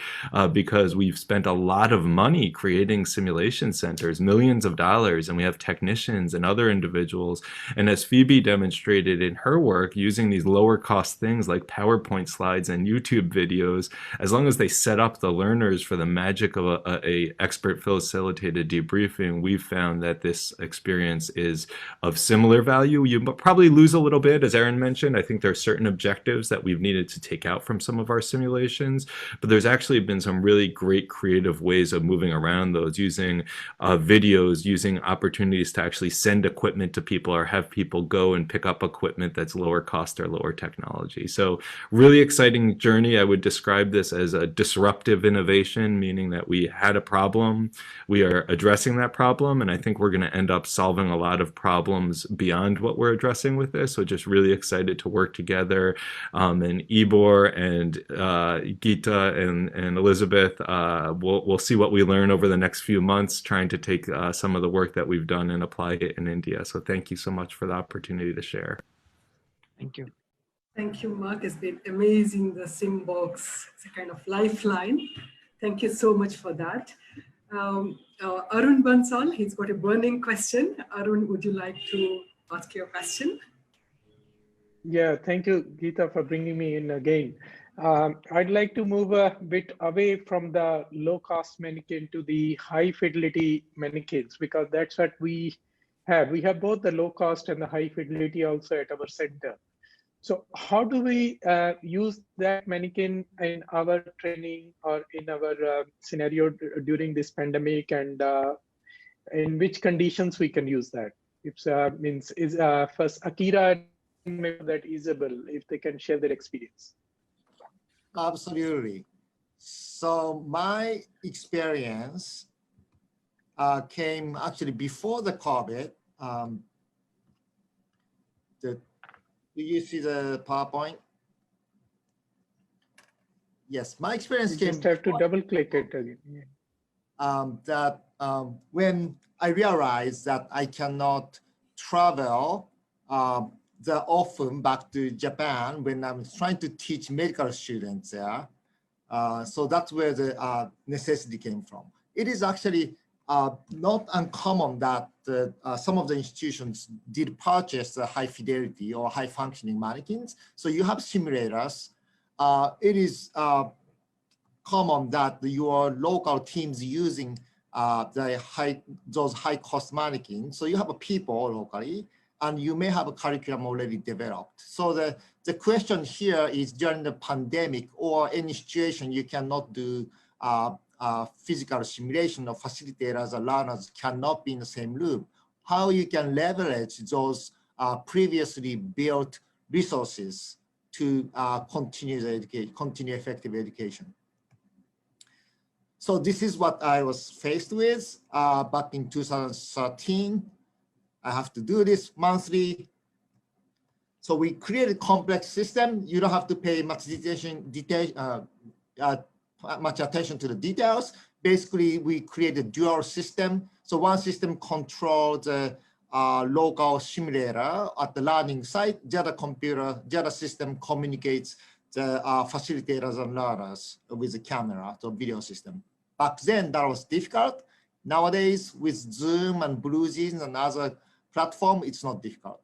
because we've spent a lot of money creating simulation centers, millions of dollars, and we have technicians and other individuals. And as Phoebe demonstrated in her work, using these lower cost things like PowerPoint slides and YouTube videos, as long as they set up the learners for the magic of a expert facilitated debriefing, we've found that this experience is of similar value. You probably lose a little bit, as Aaron mentioned. I think there are certain objectives that we've needed to take out from some of our simulations. restrictions, but there's actually been some really great creative ways of moving around those, using videos, using opportunities to actually send equipment to people or have people go and pick up equipment that's lower cost or lower technology. So really exciting journey. I would describe this as a disruptive innovation, meaning that we had a problem, we are addressing that problem, and I think we're going to end up solving a lot of problems beyond what we're addressing with this. So just really excited to work together. And Ibor and Gita and Elizabeth, we'll see what we learn over the next few months, trying to take some of the work that we've done and apply it in India. So thank you so much for the opportunity to share. Thank you. Thank you, Mark. It's been amazing. The Simbox is a kind of lifeline. Thank you so much for that. Arun Bansal, he's got a burning question. Arun, would you like to ask your question? Yeah, thank you, Geeta, for bringing me in again. I'd like to move a bit away from the low-cost mannequin to the high-fidelity mannequins, because that's what we have. We have both the low-cost and the high-fidelity also at our center. So how do we use that mannequin in our training or in our scenario during this pandemic, and in which conditions we can use that? If first Akira that Isabel, if they can share their experience. Absolutely. So my experience came actually before the COVID. Do you see the PowerPoint? Yes, my experience You came. just have to double click it again. Yeah. When I realized that I cannot travel that often back to Japan when I'm trying to teach medical students there. So that's where the necessity came from. It is actually not uncommon that some of the institutions did purchase high fidelity or high functioning mannequins. So you have simulators. It is common that your local teams using those high cost mannequins. So you have people locally, and you may have a curriculum already developed. So the question here is, during the pandemic or any situation you cannot do physical simulation, or facilitators or learners cannot be in the same room, how you can leverage those previously built resources to continue effective education. So this is what I was faced with back in 2013. I have to do this monthly. So we created a complex system. You don't have to pay much attention to the details. Basically, we created a dual system. So one system controls the local simulator at the learning site. The other system communicates the facilitators and learners with the camera, so video system. Back then, that was difficult. Nowadays, with Zoom and BlueJeans and other platform, it's not difficult.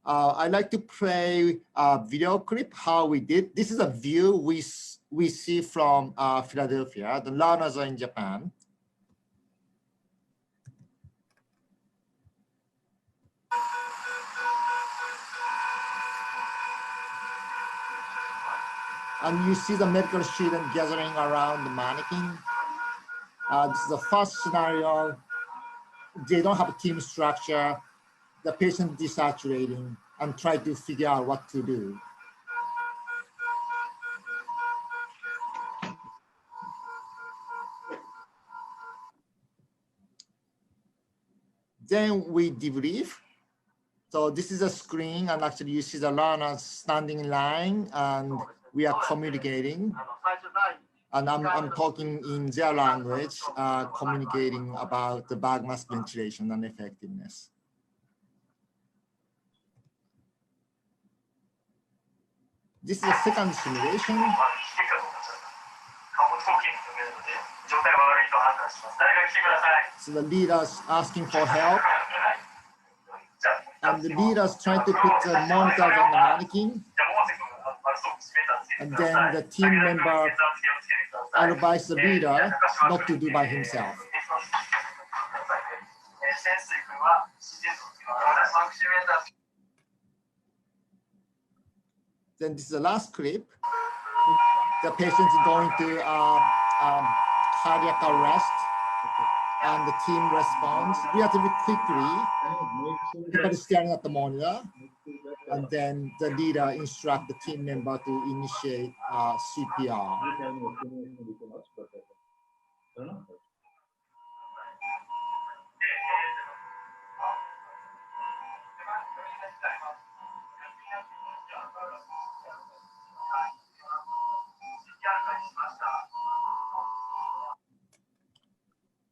I'd like to play a video clip how we did. This is a view we see from Philadelphia. The learners are in Japan. And you see the medical student gathering around the mannequin. This is the first scenario. They don't have a team structure. The patient desaturating and try to figure out what to do. Then we debrief. So this is a screen, and actually you see the learners standing in line, and we are communicating. And I'm talking in their language, communicating about the bag mask ventilation and effectiveness. This is a second simulation. So the leaders asking for help. And the leaders trying to put the monitors on the mannequin. And then the team member advised the leader not to do by himself. Then this is the last clip. the patient is going to cardiac arrest, and the team responds relatively quickly. Everybody staring at the monitor, and then the leader instructs the team member to initiate CPR.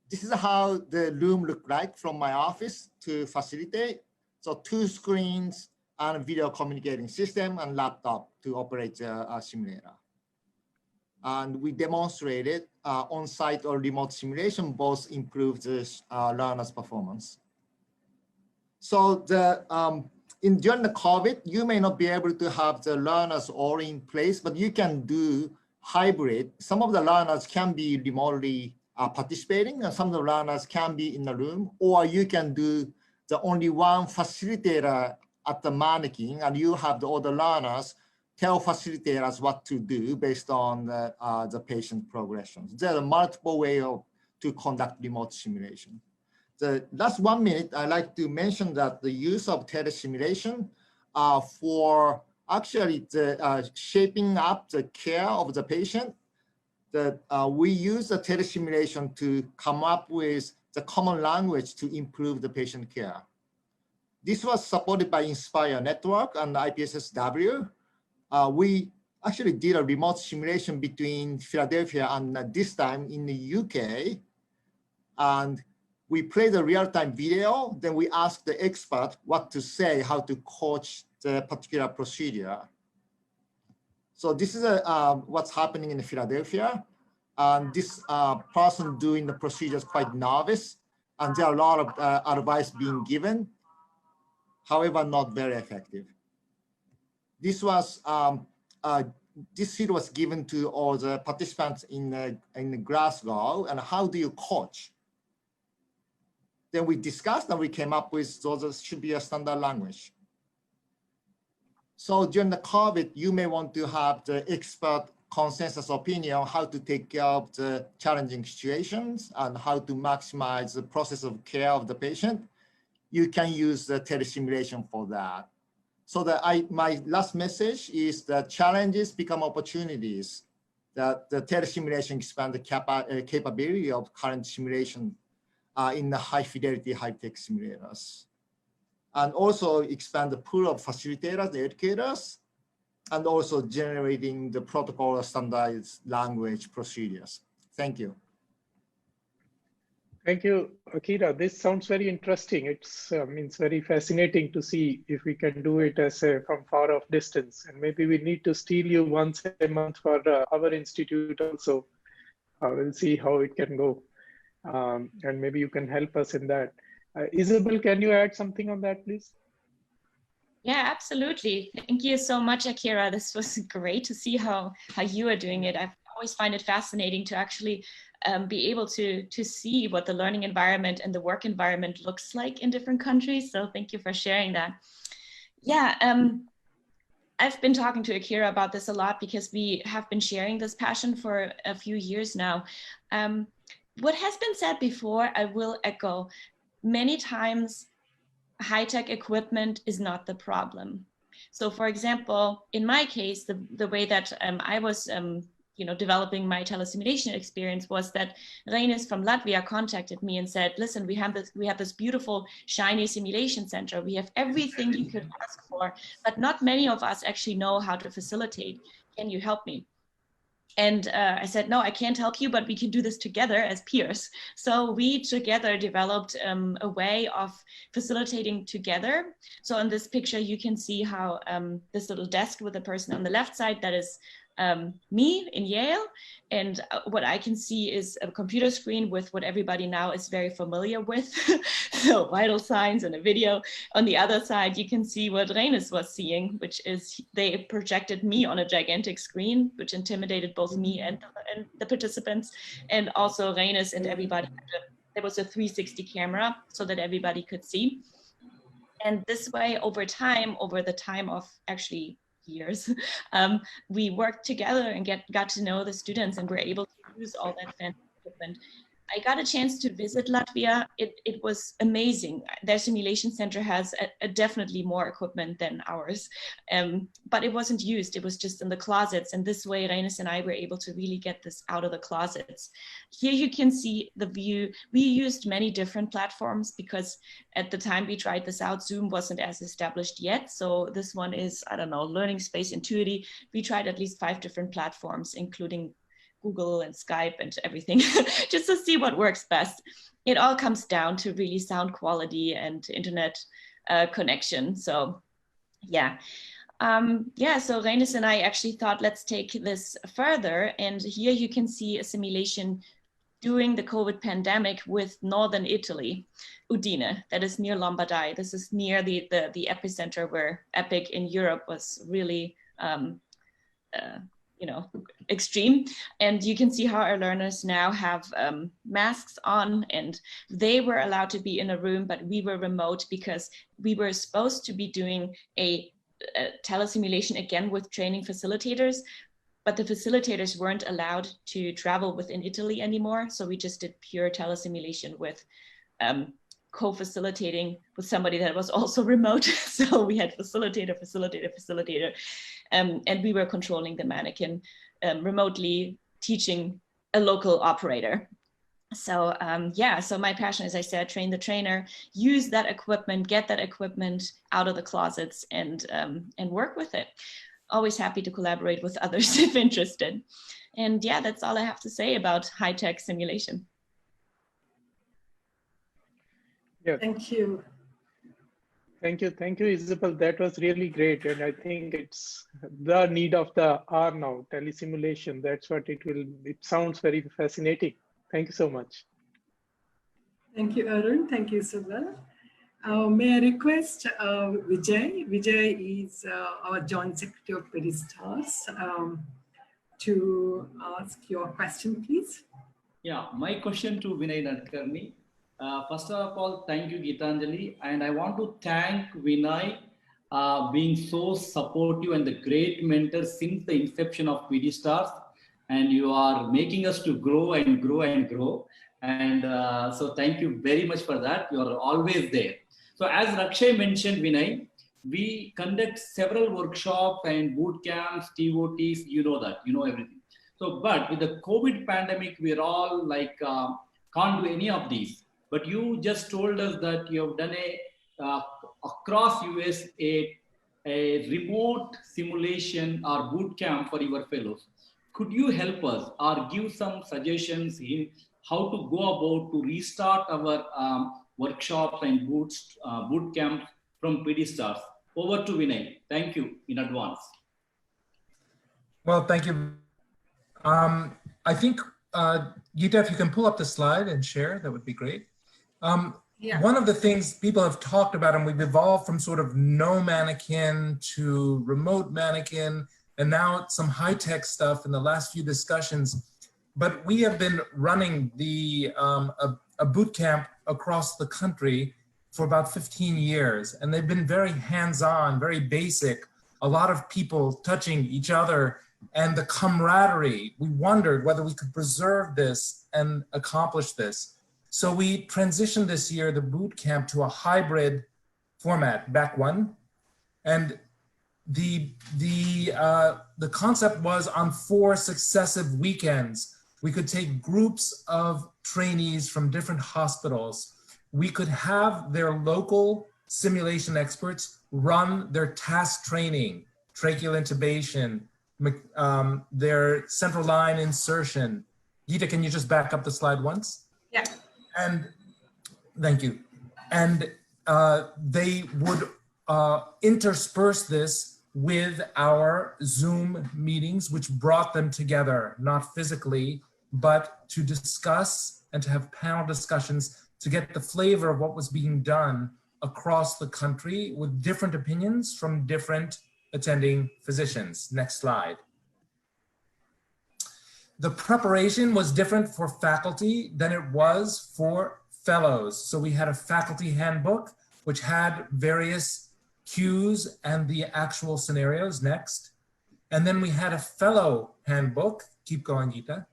This is how the room looked like from my office to facilitate. So 2 screens and a video communicating system and laptop to operate the simulator. And we demonstrated on-site or remote simulation both improve the learner's performance. So during the COVID, you may not be able to have the learners all in place, but you can do hybrid. Some of the learners can be remotely participating, and some of the learners can be in the room, or you can do the only one facilitator at the mannequin, and you have the other learners tell facilitators what to do based on the patient progression. There are multiple ways to conduct remote simulation. The last 1 minute, I'd like to mention that the use of telesimulation for actually the shaping up the care of the patient, that we use the telesimulation to come up with the common language to improve the patient care. This was supported by Inspire Network and IPSSW. We actually did a remote simulation between Philadelphia and this time in the UK. And we played the real-time video, then we asked the expert what to say, how to coach the particular procedure. So this is what's happening in Philadelphia. And this person doing the procedure is quite novice, and there are a lot of advice being given, however, not very effective. This was this seat was given to all the participants in Glasgow, and how do you coach? Then we discussed and we came up with those should be a standard language. So during the COVID, you may want to have the expert consensus opinion on how to take care of the challenging situations and how to maximize the process of care of the patient. You can use the telesimulation for that. So my last message is that challenges become opportunities, that the telesimulation expand the capability of current simulation in the high fidelity, high tech simulators. And also expand the pool of facilitators, the educators, and also generating the protocol standardized language procedures. Thank you. Thank you, Akira. This sounds very interesting. It's very fascinating to see if we can do it as from far off distance. And maybe we need to steal you once a month for our institute also. We'll see how it can go. And maybe you can help us in that. Isabel, can you add something on that, please? Yeah, absolutely. Thank you so much, Akira. This was great to see how you are doing it. I always find it fascinating to actually be able to see what the learning environment and the work environment looks like in different countries. So thank you for sharing that. Yeah, I've been talking to Akira about this a lot because we have been sharing this passion for a few years now. What has been said before, I will echo. Many times, high-tech equipment is not the problem. So for example, in my case, the way that I was developing my telesimulation experience was that Reinis from Latvia contacted me and said, listen, we have this beautiful, shiny simulation center. We have everything you could ask for, but not many of us actually know how to facilitate. Can you help me? And I said, no, I can't help you, but we can do this together as peers. So we together developed a way of facilitating together. So in this picture, you can see how this little desk with the person on the left side, that is me in Yale. And what I can see is a computer screen with what everybody now is very familiar with. So vital signs and a video. On the other side, you can see what Reinis was seeing, which is they projected me on a gigantic screen, which intimidated both me and the participants, and also Reinis and everybody. There was a 360 camera so that everybody could see. And this way, over time, over the time of actually years, we worked together and got to know the students and were able to use all that fancy equipment. I got a chance to visit Latvia. It was amazing. Their simulation center has a definitely more equipment than ours, but it wasn't used. It was just in the closets. And this way, Reines and I were able to really get this out of the closets. Here you can see the view. We used many different platforms because at the time we tried this out, Zoom wasn't as established yet. So this one is, I don't know, Learning Space Intuity. We tried at least 5 different platforms, including Google and Skype and everything, just to see what works best. It all comes down to really sound quality and internet connection. So yeah. So Reines and I actually thought, let's take this further. And here you can see a simulation during the COVID pandemic with Northern Italy, Udine, that is near Lombardy. This is near the epicenter where EPIC in Europe was really extreme. And you can see how our learners now have masks on, and they were allowed to be in a room, but we were remote because we were supposed to be doing a telesimulation again with training facilitators, but the facilitators weren't allowed to travel within Italy anymore. So we just did pure telesimulation with co-facilitating with somebody that was also remote. So we had facilitator, and we were controlling the mannequin remotely, teaching a local operator. So so my passion, as I said, train the trainer, use that equipment, get that equipment out of the closets, and work with it. Always happy to collaborate with others if interested. And yeah, that's all I have to say about high-tech simulation. Yeah. Thank you. Thank you, Isabel. That was really great. And I think it's the need of the hour now, telesimulation. That's what it sounds very fascinating. Thank you so much. Thank you, Arun. Thank you, Isabel. May I request Vijay? Vijay is our Joint Secretary of PediSTARS to ask your question, please. Yeah, my question to Vinay Nadkarni. First of all, thank you, Gitanjali. And I want to thank Vinay being so supportive and the great mentor since the inception of PediSTARS. And you are making us to grow and grow and grow. And so thank you very much for that. You are always there. So as Rakshay mentioned, Vinay, we conduct several workshops and boot camps, TOTs, you know that, you know everything. So, but with the COVID pandemic, we're all like, can't do any of these. But you just told us that you have done across US a remote simulation or boot camp for your fellows. Could you help us or give some suggestions in how to go about to restart our workshops and boot camp from PediSTARS? Over to Vinay. Thank you in advance. Well, thank you. I think, Geeta, if you can pull up the slide and share, that would be great. One of the things people have talked about, and we've evolved from sort of no mannequin to remote mannequin, and now some high-tech stuff in the last few discussions. But we have been running a boot camp across the country for about 15 years, and they've been very hands-on, very basic, a lot of people touching each other, and the camaraderie. We wondered whether we could preserve this and accomplish this. So we transitioned this year, the boot camp, to a hybrid format, back one. And the concept was on 4 successive weekends, we could take groups of trainees from different hospitals. We could have their local simulation experts run their task training, tracheal intubation, their central line insertion. Geeta, can you just back up the slide once? Yeah. And thank you. And they would intersperse this with our Zoom meetings, which brought them together, not physically, but to discuss and to have panel discussions to get the flavor of what was being done across the country with different opinions from different attending physicians. Next slide. The preparation was different for faculty than it was for fellows. So we had a faculty handbook, which had various cues and the actual scenarios next. And then we had a fellow handbook, keep going, Geeta,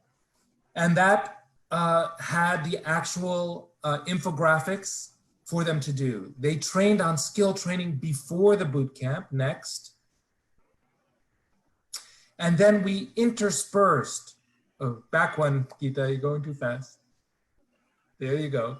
and that had the actual infographics for them to do. They trained on skill training before the boot camp, next. And then we interspersed, back one, Geeta, you're going too fast. There you go.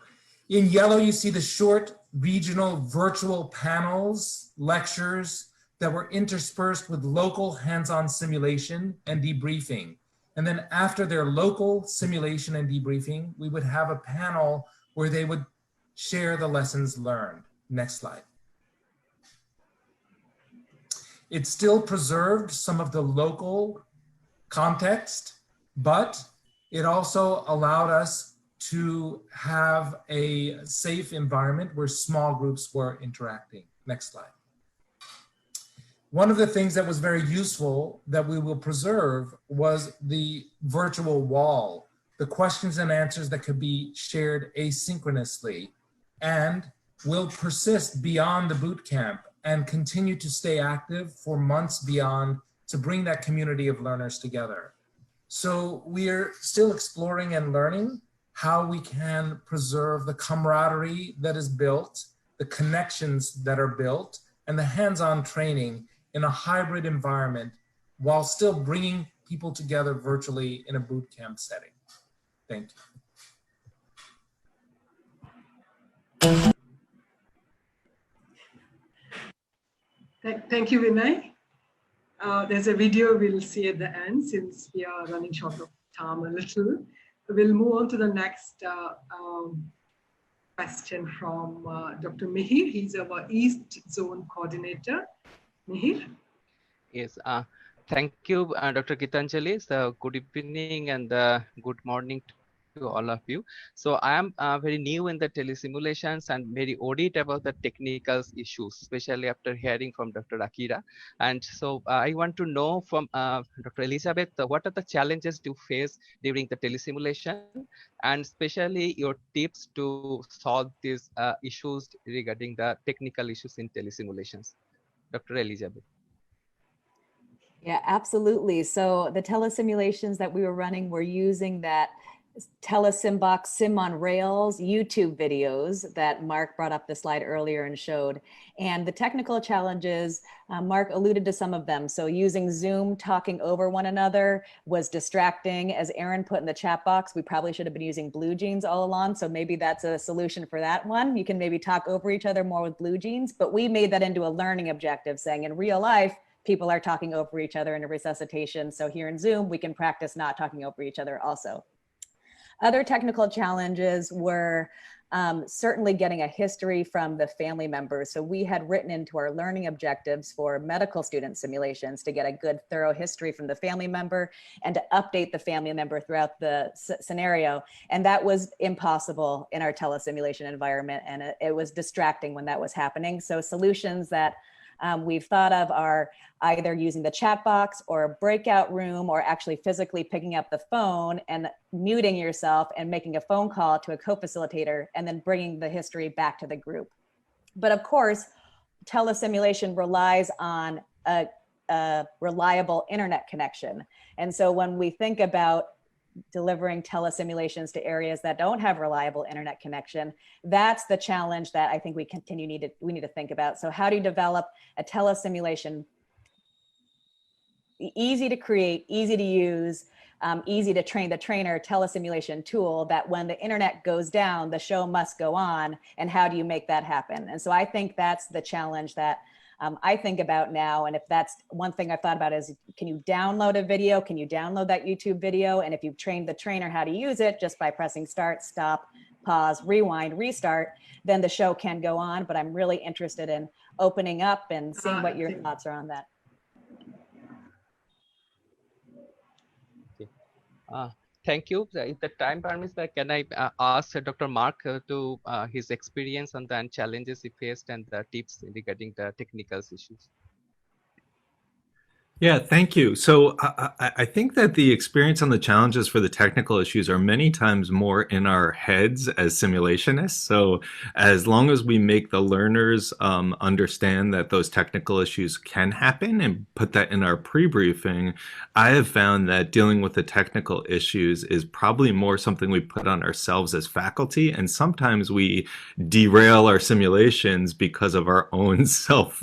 In yellow, you see the short regional virtual panels, lectures that were interspersed with local hands-on simulation and debriefing. And then after their local simulation and debriefing, we would have a panel where they would share the lessons learned. Next slide. It still preserved some of the local context, but it also allowed us to have a safe environment where small groups were interacting. Next slide. One of the things that was very useful that we will preserve was the virtual wall, the questions and answers that could be shared asynchronously and will persist beyond the boot camp and continue to stay active for months beyond to bring that community of learners together. So we're still exploring and learning how we can preserve the camaraderie that is built, the connections that are built, and the hands-on training in a hybrid environment while still bringing people together virtually in a boot camp setting. Thank you. Thank you, Vinay. There's a video we'll see at the end since we are running short of time a little. We'll move on to the next question from Dr. Mihir. He's our East Zone Coordinator. Mihir? Yes, thank you, Dr. Gitanjali. So good evening and good morning to all of you. So I am very new in the telesimulations and very audit about the technical issues, especially after hearing from Dr. Akira. And so I want to know from Dr. Elizabeth, what are the challenges you face during the telesimulation, and especially your tips to solve these issues regarding the technical issues in telesimulations. Dr. Elizabeth. Yeah, absolutely. So the telesimulations that we were running were using that Simbox Sim on Rails YouTube videos that Mark brought up the slide earlier and showed. And the technical challenges, Mark alluded to some of them. So using Zoom, talking over one another was distracting. As Aaron put in the chat box, we probably should have been using blue jeans all along. So maybe that's a solution for that one. You can maybe talk over each other more with blue jeans, but we made that into a learning objective, saying in real life, people are talking over each other in a resuscitation. So here in Zoom, we can practice not talking over each other also. Other technical challenges were certainly getting a history from the family members. So we had written into our learning objectives for medical student simulations to get a good thorough history from the family member and to update the family member throughout the scenario. And that was impossible in our telesimulation environment. And it was distracting when that was happening. So solutions that we've thought of are either using the chat box or a breakout room, or actually physically picking up the phone and muting yourself and making a phone call to a co-facilitator and then bringing the history back to the group. But of course, telesimulation relies on a reliable internet connection. And so when we think about delivering telesimulations to areas that don't have reliable internet connection, that's the challenge that I think we need to think about. So how do you develop a telesimulation, easy to create, easy to use, easy to train the trainer telesimulation tool that when the internet goes down, the show must go on, and how do you make that happen? And so I think that's the challenge that I think about now. And if that's one thing I've thought about is, can you download a video? Can you download that YouTube video? And if you've trained the trainer how to use it just by pressing start, stop, pause, rewind, restart, then the show can go on. But I'm really interested in opening up and seeing what your thoughts are on that. Thank you. If the time permits, can I ask Dr. Mark to his experience on the challenges he faced and the tips regarding the technical issues? Yeah, thank you. So I think that the experience and the challenges for the technical issues are many times more in our heads as simulationists. So as long as we make the learners understand that those technical issues can happen and put that in our pre-briefing, I have found that dealing with the technical issues is probably more something we put on ourselves as faculty. And sometimes we derail our simulations because of our own self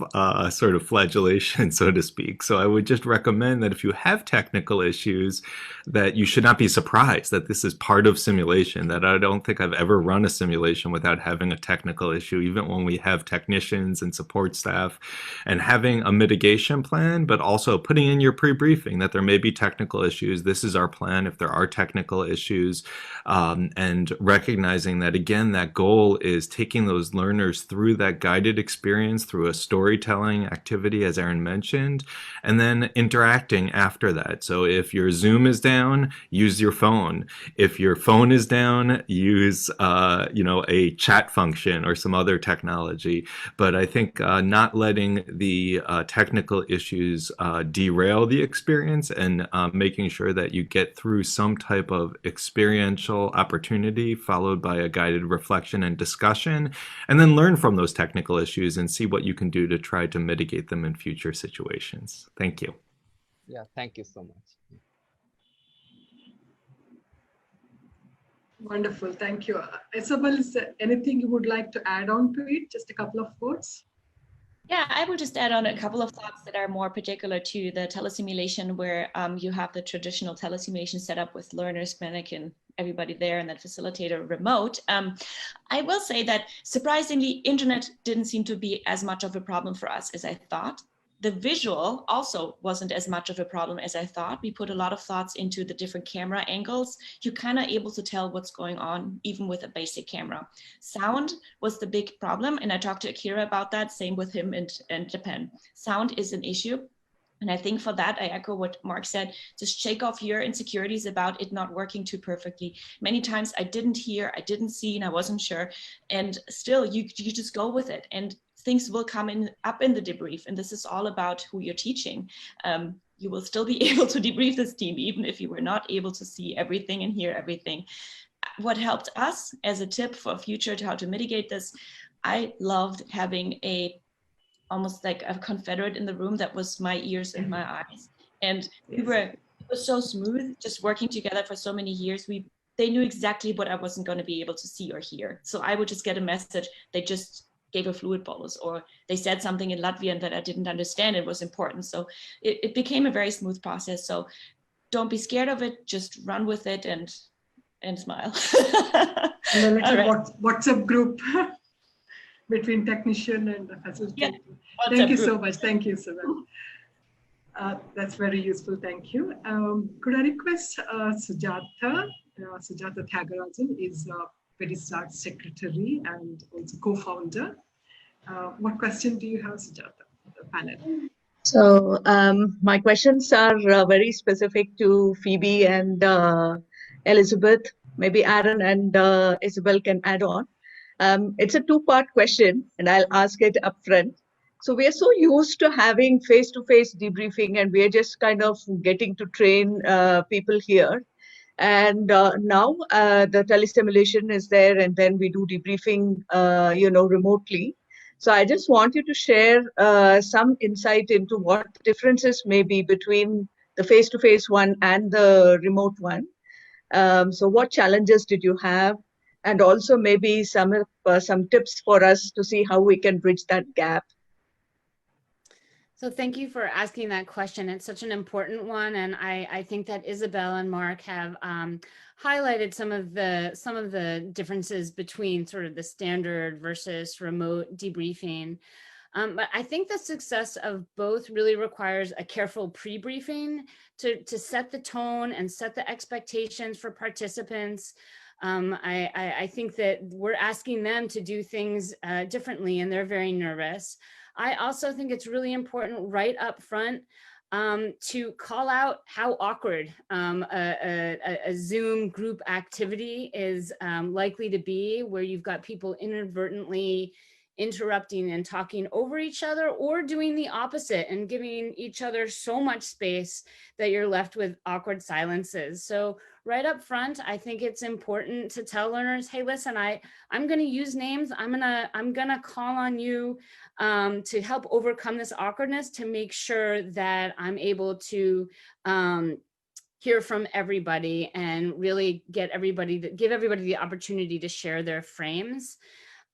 sort of flagellation, so to speak. So I would just recommend that if you have technical issues, that you should not be surprised that this is part of simulation, that I don't think I've ever run a simulation without having a technical issue, even when we have technicians and support staff, and having a mitigation plan, but also putting in your pre-briefing that there may be technical issues. This is our plan if there are technical issues, and recognizing that, again, that goal is taking those learners through that guided experience, through a storytelling activity, as Aaron mentioned, and then interacting after that. So if your Zoom is down, use your phone. If your phone is down, use a chat function or some other technology. But I think not letting the technical issues derail the experience, and making sure that you get through some type of experiential opportunity followed by a guided reflection and discussion, and then learn from those technical issues and see what you can do to try to mitigate them in future situations. Thank you. Yeah, thank you so much. Wonderful, thank you. Isabel, is there anything you would like to add on to it? Just a couple of words. Yeah, I will just add on a couple of thoughts that are more particular to the telesimulation, where you have the traditional telesimulation set up with learners, mannequin, everybody there, and that facilitator remote. I will say that surprisingly, internet didn't seem to be as much of a problem for us as I thought. The visual also wasn't as much of a problem as I thought. We put a lot of thoughts into the different camera angles. You're kind of able to tell what's going on, even with a basic camera. Sound was the big problem, and I talked to Akira about that, same with him in Japan. Sound is an issue. And I think for that, I echo what Mark said, just shake off your insecurities about it not working too perfectly. Many times I didn't hear, I didn't see, and I wasn't sure. And still, you just go with it. And things will come up in the debrief. And this is all about who you're teaching. You will still be able to debrief this team, even if you were not able to see everything and hear everything. What helped us as a tip for future to how to mitigate this, I loved having almost like a confederate in the room that was my ears and my eyes. And it was so smooth, just working together for so many years. They knew exactly what I wasn't going to be able to see or hear. So I would just get a message. They just gave a fluid bolus, or they said something in Latvian that I didn't understand. It was important. So it became a very smooth process. So don't be scared of it. Just run with it and smile. And a little WhatsApp group between technician and the facilitator. Yeah, thank you so much. Thank you, Isabel. That's very useful. Thank you. Could I request Sujata? Sujata Thiagarajan is PediSTARS secretary and also co-founder. What question do you have, Sujata, the panel? So my questions are very specific to Phoebe and Elizabeth. Maybe Aaron and Isabel can add on. It's a two-part question, and I'll ask it upfront. So we are so used to having face-to-face debriefing, and we are just kind of getting to train people here. And now the telesimulation is there, and then we do debriefing, remotely. So I just want you to share some insight into what the differences may be between the face-to-face one and the remote one. So what challenges did you have? And also maybe some tips for us to see how we can bridge that gap. So thank you for asking that question. It's such an important one, and I think that Isabel and Mark have highlighted some of the differences between sort of the standard versus remote debriefing. But I think the success of both really requires a careful pre-briefing to set the tone and set the expectations for participants. I think that we're asking them to do things differently, and they're very nervous. I also think it's really important right up front to call out how awkward a Zoom group activity is likely to be, where you've got people inadvertently interrupting and talking over each other, or doing the opposite and giving each other so much space that you're left with awkward silences. So right up front, I think it's important to tell learners, hey, listen, I'm going to use names. I'm gonna call on you to help overcome this awkwardness, to make sure that I'm able to hear from everybody and really give everybody the opportunity to share their frames.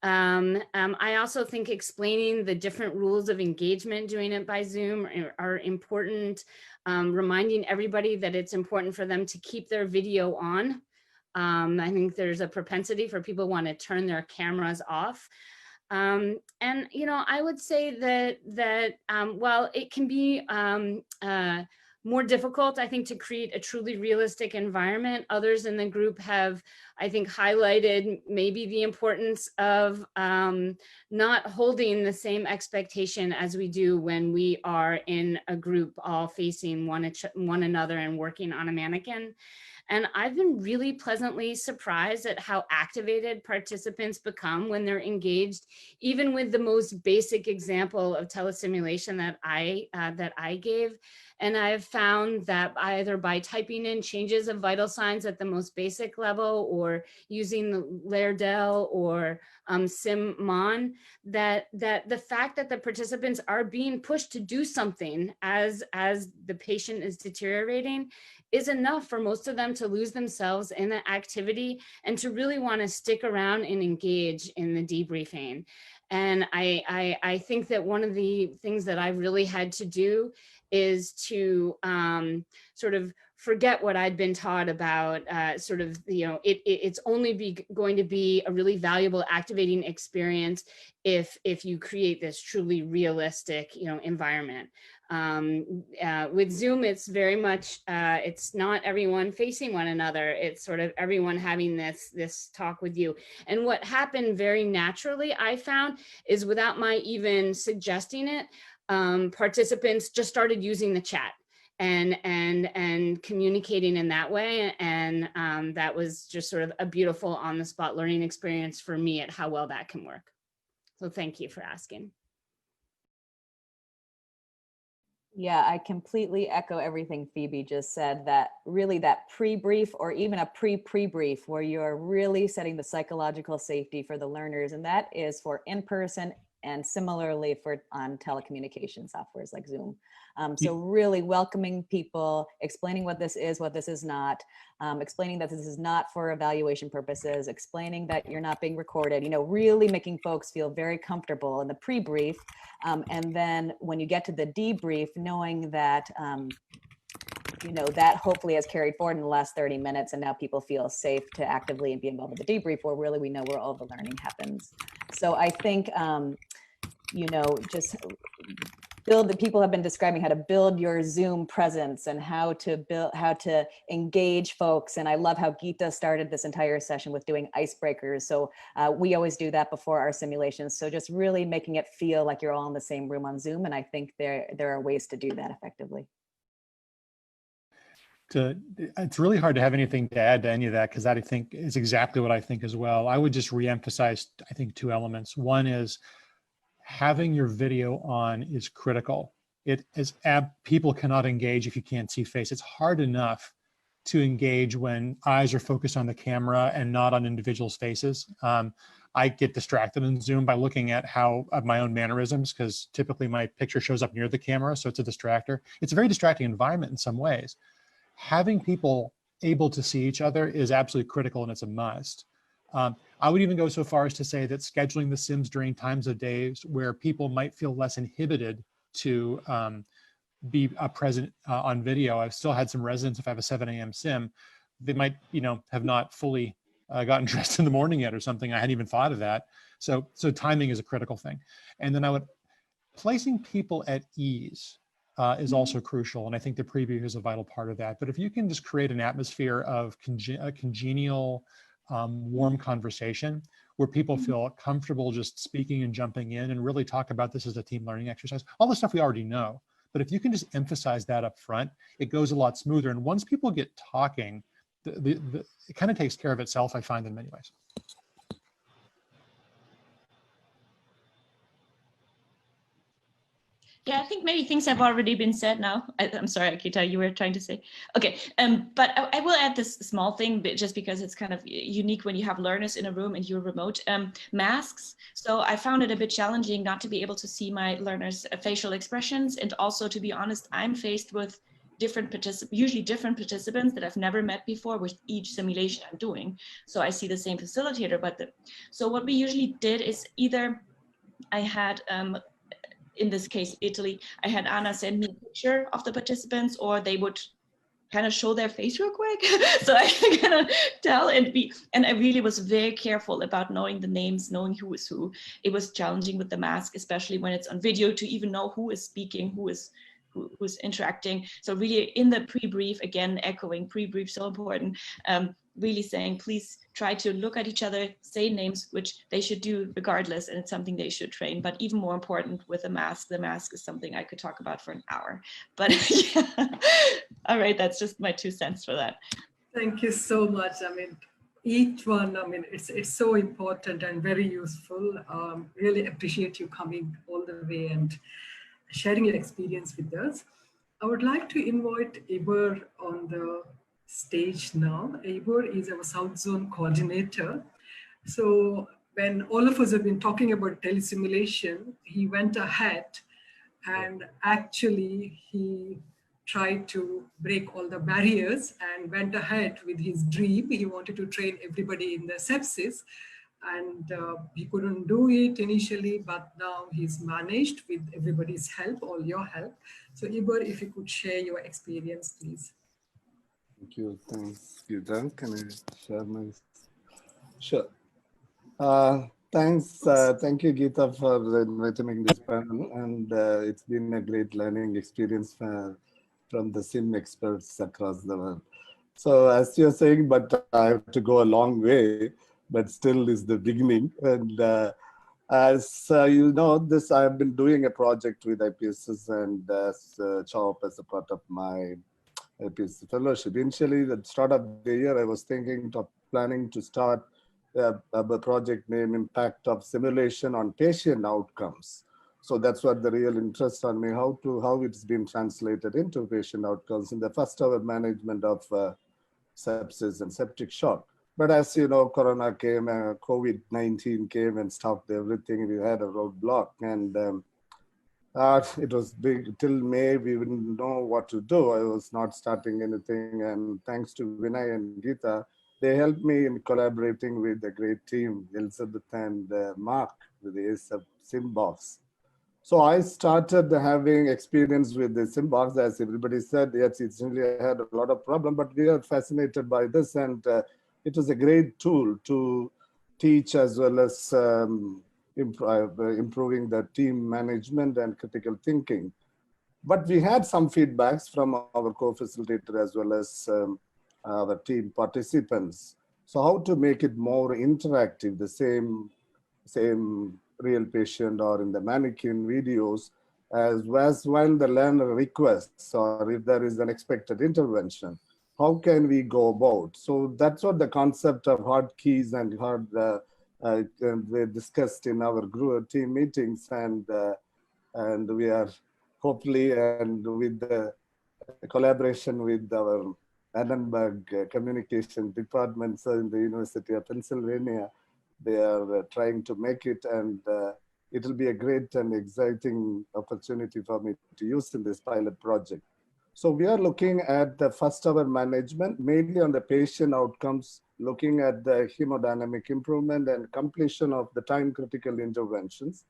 I also think explaining the different rules of engagement doing it by Zoom are important. Reminding everybody that it's important for them to keep their video on. I think there's a propensity for people who want to turn their cameras off. And, you know, I would say that while it can be more difficult, I think, to create a truly realistic environment, others in the group have, I think, highlighted maybe the importance of not holding the same expectation as we do when we are in a group all facing one another and working on a mannequin. And I've been really pleasantly surprised at how activated participants become when they're engaged, even with the most basic example of telesimulation that I gave. And I've found that either by typing in changes of vital signs at the most basic level, or using the Lairdell or SimMon, that the fact that the participants are being pushed to do something as the patient is deteriorating is enough for most of them to lose themselves in the activity and to really want to stick around and engage in the debriefing. And I think that one of the things that I've really had to do is to sort of forget what I'd been taught about sort of, you know, it's only going to be a really valuable activating experience if you create this truly realistic, you know, environment. With Zoom, it's very much, it's not everyone facing one another. It's sort of everyone having this talk with you. And what happened very naturally, I found, is without my even suggesting it, participants just started using the chat and communicating in that way. And that was just sort of a beautiful on-the-spot learning experience for me at how well that can work. So thank you for asking. Yeah, I completely echo everything Phoebe just said, that really that pre-brief or even a pre-brief where you're really setting the psychological safety for the learners. And that is for in-person and similarly for on telecommunication softwares like Zoom. So really welcoming people, explaining what this is not, explaining that this is not for evaluation purposes, explaining that you're not being recorded, you know, really making folks feel very comfortable in the pre-brief. And then when you get to the debrief, knowing that, you know, that hopefully has carried forward in the last 30 minutes and now people feel safe to actively be involved with the debrief where really we know where all the learning happens. So I think, you know, just people have been describing how to build your Zoom presence and how to engage folks. And I love how Geeta started this entire session with doing icebreakers. So we always do that before our simulations. So just really making it feel like you're all in the same room on Zoom. And I think there are ways to do that effectively. It's really hard to have anything to add to any of that because that I think is exactly what I think as well. I would just reemphasize, I think, two elements. One is having your video on is critical. It is people cannot engage if you can't see face. It's hard enough to engage when eyes are focused on the camera and not on individuals' faces. I get distracted in Zoom by looking at my own mannerisms because typically my picture shows up near the camera, so it's a distractor. It's a very distracting environment in some ways. Having people able to see each other is absolutely critical and it's a must. I would even go so far as to say that scheduling the sims during times of days where people might feel less inhibited to be present on video. I've still had some residents, if I have a 7 a.m. sim, they might, you know, have not fully gotten dressed in the morning yet or something. I hadn't even thought of that. So timing is a critical thing. And then placing people at ease is also crucial. And I think the preview is a vital part of that. But if you can just create an atmosphere of a congenial, warm conversation where people feel comfortable just speaking and jumping in and really talk about this as a team learning exercise, all the stuff we already know. But if you can just emphasize that up front, it goes a lot smoother. And once people get talking, it kind of takes care of itself, I find, in many ways. Yeah, I think maybe things have already been said now. I'm sorry, Akita, you were trying to say. Okay, but I will add this small thing, just because it's kind of unique when you have learners in a room and you're remote. Masks. So I found it a bit challenging not to be able to see my learners' facial expressions. And also, to be honest, I'm faced with usually different participants that I've never met before with each simulation I'm doing. So I see the same facilitator, so what we usually did is either I had, in this case, Italy, I had Anna send me a picture of the participants, or they would kind of show their face real quick so I can kind of tell and I really was very careful about knowing the names, knowing who is who. It was challenging with the mask, especially when it's on video, to even know who is speaking, who's interacting. So really in the pre-brief, again, echoing pre-brief, so important, really saying, please try to look at each other, say names, which they should do regardless, and it's something they should train. But even more important with the mask is something I could talk about for an hour. But yeah, all right, that's just my 2 cents for that. Thank you so much. I mean, each one, I mean, it's so important and very useful. Really appreciate you coming all the way and sharing your experience with us. I would like to invite Eber on the stage now. Eber is our South Zone coordinator. So when all of us have been talking about telesimulation, he went ahead and actually he tried to break all the barriers and went ahead with his dream. He wanted to train everybody in the sepsis, and he couldn't do it initially, but now he's managed with everybody's help, all your help. So Eber, if you could share your experience, please. Thank you. Thanks, Gita. Can I share my? Sure. Thanks. Thank you, Gita, for inviting this panel. And it's been a great learning experience from the sim experts across the world. So as you're saying, but I have to go a long way, but still is the beginning. And as you know, this I've been doing a project with IPSS and as CHOP as a part of my IPSS fellowship. Initially, at the start of the year, I was planning to start a project named Impact of Simulation on Patient Outcomes. So that's what the real interest on me, how it's been translated into patient outcomes in the first hour management of sepsis and septic shock. But as you know, Corona came, COVID-19 came and stopped everything. We had a roadblock, and it was big. Till May, we didn't know what to do. I was not starting anything, and thanks to Vinay and Geeta, they helped me in collaborating with a great team, Elizabeth and Mark, with the ASAP Simbox. So I started having experience with the Simbox, as everybody said. Yes, it's really had a lot of problems, but we are fascinated by this, and it was a great tool to teach as well as improving the team management and critical thinking. But we had some feedbacks from our co-facilitator as well as the team participants. So how to make it more interactive, the same real patient or in the mannequin videos, as when the learner requests or if there is an expected intervention, how can we go about? So that's what the concept of hard keys and hard we discussed in our group team meetings, and we are hopefully, and with the collaboration with our Edinburgh communication departments in the University of Pennsylvania, they are trying to make it, and it will be a great and exciting opportunity for me to use in this pilot project. So we are looking at the first hour management, mainly on the patient outcomes, looking at the hemodynamic improvement and completion of the time critical interventions,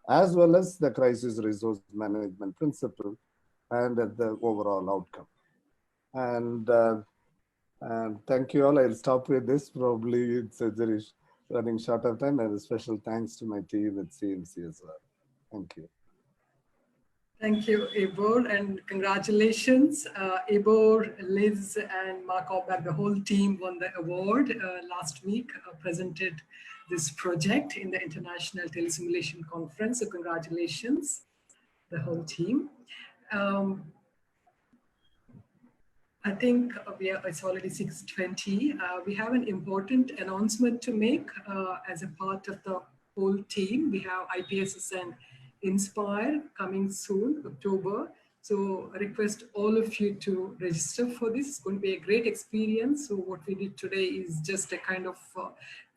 as well as the crisis resource management principle and the overall outcome. And thank you all. I'll stop with this. Probably it's running short of time, and a special thanks to my team at CMC as well. Thank you. Thank you, Ebor, and congratulations. Ebor, Liz, and Mark Oberg, the whole team won the award last week, presented this project in the International Telesimulation Conference. So congratulations, the whole team. I think it's already 6:20. We have an important announcement to make as a part of the whole team. We have IPSS and Inspire coming soon, October. So I request all of you to register for this. It's going to be a great experience. So what we did today is just a kind of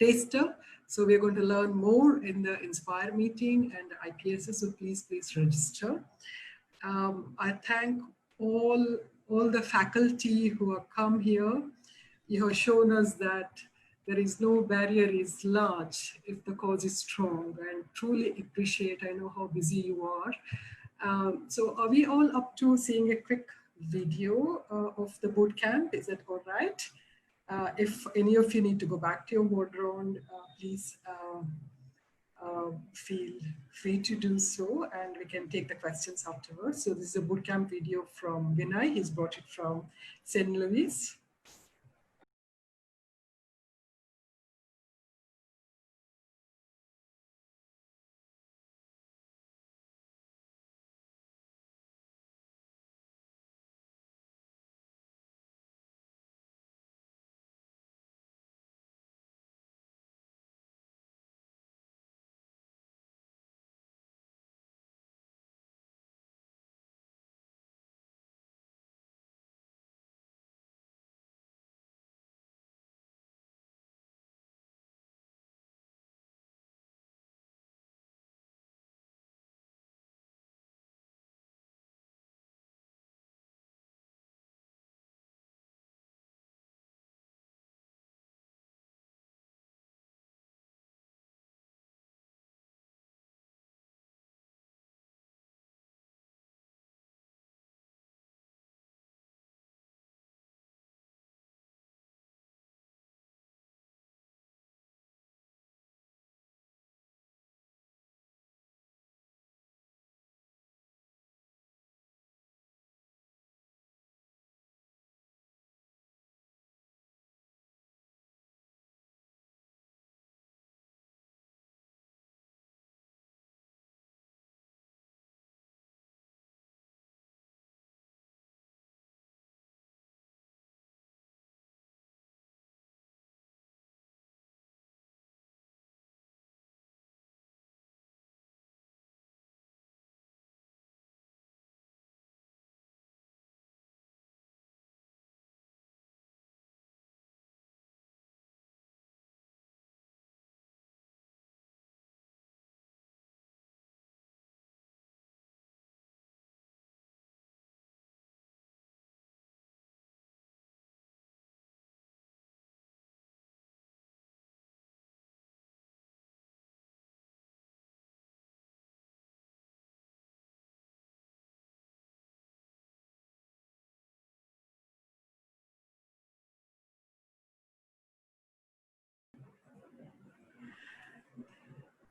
taster. So we're going to learn more in the Inspire meeting and IPSS. So please register. I thank all the faculty who have come here. You have shown us that there is no barrier is large if the cause is strong, and truly appreciate. I know how busy you are. So are we all up to seeing a quick video of the boot camp? Is that all right? If any of you need to go back to your ward round, please feel free to do so, and we can take the questions afterwards. So this is a bootcamp video from Vinay. He's brought it from St. Louis.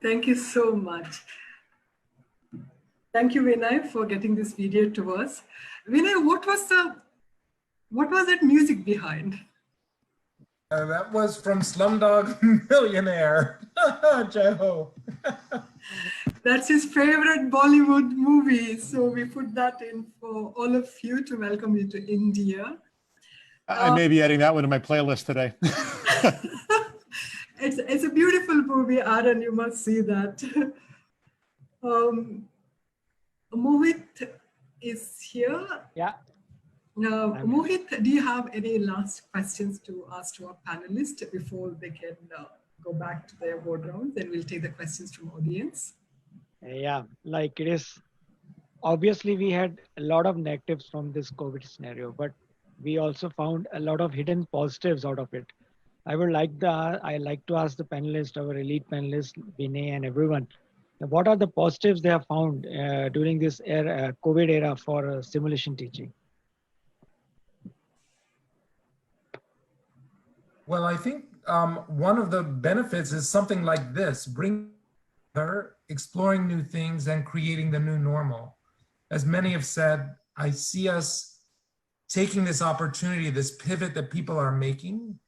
Thank you so much. Thank you, Vinay, for getting this video to us. Vinay, what was that music behind? That was from Slumdog Millionaire. Jai Ho. That's his favorite Bollywood movie. So we put that in for all of you to welcome you to India. I may be adding that one to my playlist today. It's a beautiful movie, Aaron. You must see that. Mohit is here. Yeah. Mohit, do you have any last questions to ask to our panelists before they can go back to their board round? Then we'll take the questions from audience. Yeah, like it is. Obviously, we had a lot of negatives from this COVID scenario, but we also found a lot of hidden positives out of it. I like to ask the panelists, our elite panelists, Vinay and everyone, what are the positives they have found during this COVID era for simulation teaching? Well, I think one of the benefits is something like this, exploring new things and creating the new normal. As many have said, I see us taking this opportunity, this pivot that people are making,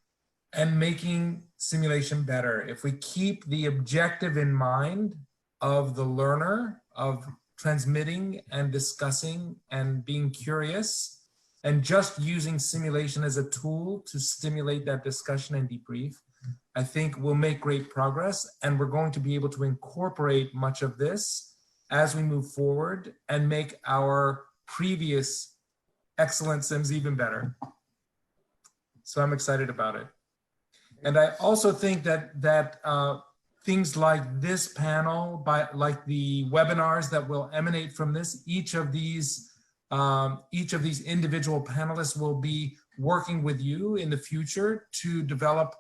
and making simulation better. If we keep the objective in mind of the learner, of transmitting and discussing and being curious, and just using simulation as a tool to stimulate that discussion and debrief, I think we'll make great progress, and we're going to be able to incorporate much of this as we move forward and make our previous excellent sims even better. So I'm excited about it. And I also think that things like this panel, like the webinars that will emanate from this, each of these individual panelists will be working with you in the future to develop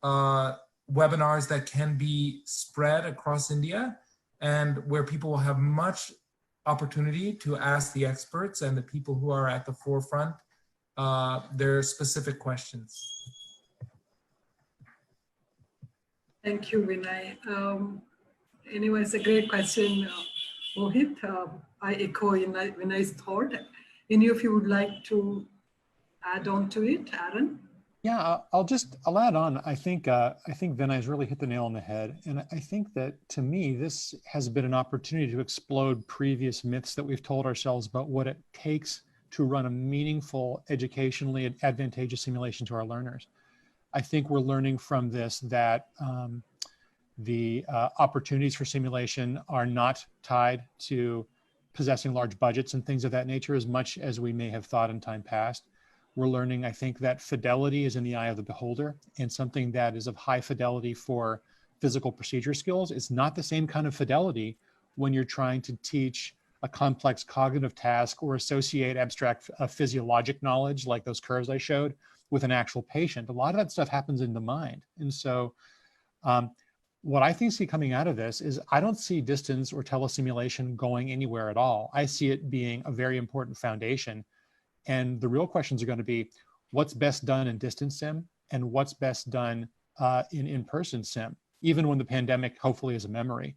webinars that can be spread across India, and where people will have much opportunity to ask the experts and the people who are at the forefront their specific questions. Thank you, Vinay. Anyway, it's a great question, Mohit. I echo Vinay's thought. Any of you would like to add on to it, Aaron? Yeah, I'll add on. I think Vinay's really hit the nail on the head, and I think that to me this has been an opportunity to explode previous myths that we've told ourselves about what it takes to run a meaningful, educationally advantageous simulation to our learners. I think we're learning from this that the opportunities for simulation are not tied to possessing large budgets and things of that nature as much as we may have thought in time past. We're learning, I think, that fidelity is in the eye of the beholder, and something that is of high fidelity for physical procedure skills is not the same kind of fidelity when you're trying to teach a complex cognitive task or associate abstract physiologic knowledge like those curves I showed with an actual patient. A lot of that stuff happens in the mind. And so what I think see coming out of this is I don't see distance or telesimulation going anywhere at all. I see it being a very important foundation. And the real questions are going to be what's best done in distance sim and what's best done in in-person sim, even when the pandemic hopefully is a memory.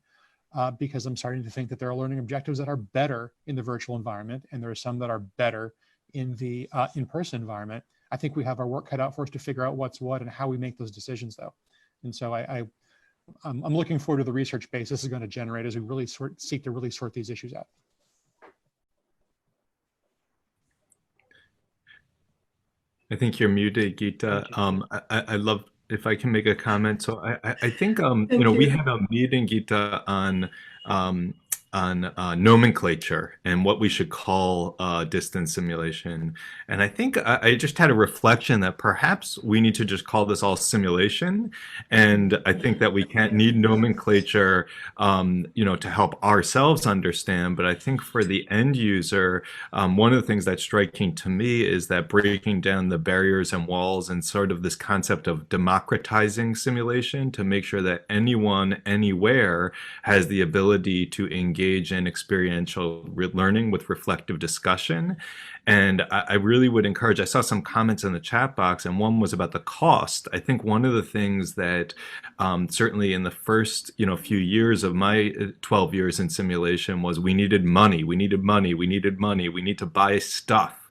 Because I'm starting to think that there are learning objectives that are better in the virtual environment, and there are some that are better in the in-person environment. I think we have our work cut out for us to figure out what's what and how we make those decisions, though. And so I'm looking forward to the research base this is going to generate as we really seek to really sort these issues out. I think you're muted, Geeta. I love if I can make a comment. So I think you know, we had a meeting, Geeta, on nomenclature and what we should call distance simulation. And I think I just had a reflection that perhaps we need to just call this all simulation. And I think that we can't need nomenclature, you know, to help ourselves understand. But I think for the end user, one of the things that's striking to me is that breaking down the barriers and walls and sort of this concept of democratizing simulation to make sure that anyone, anywhere has the ability to engage in experiential learning with reflective discussion. And I really would encourage, I saw some comments in the chat box, and one was about the cost. I think one of the things that certainly in the first few years of my 12 years in simulation was we needed money, we needed money, we needed money, we need to buy stuff.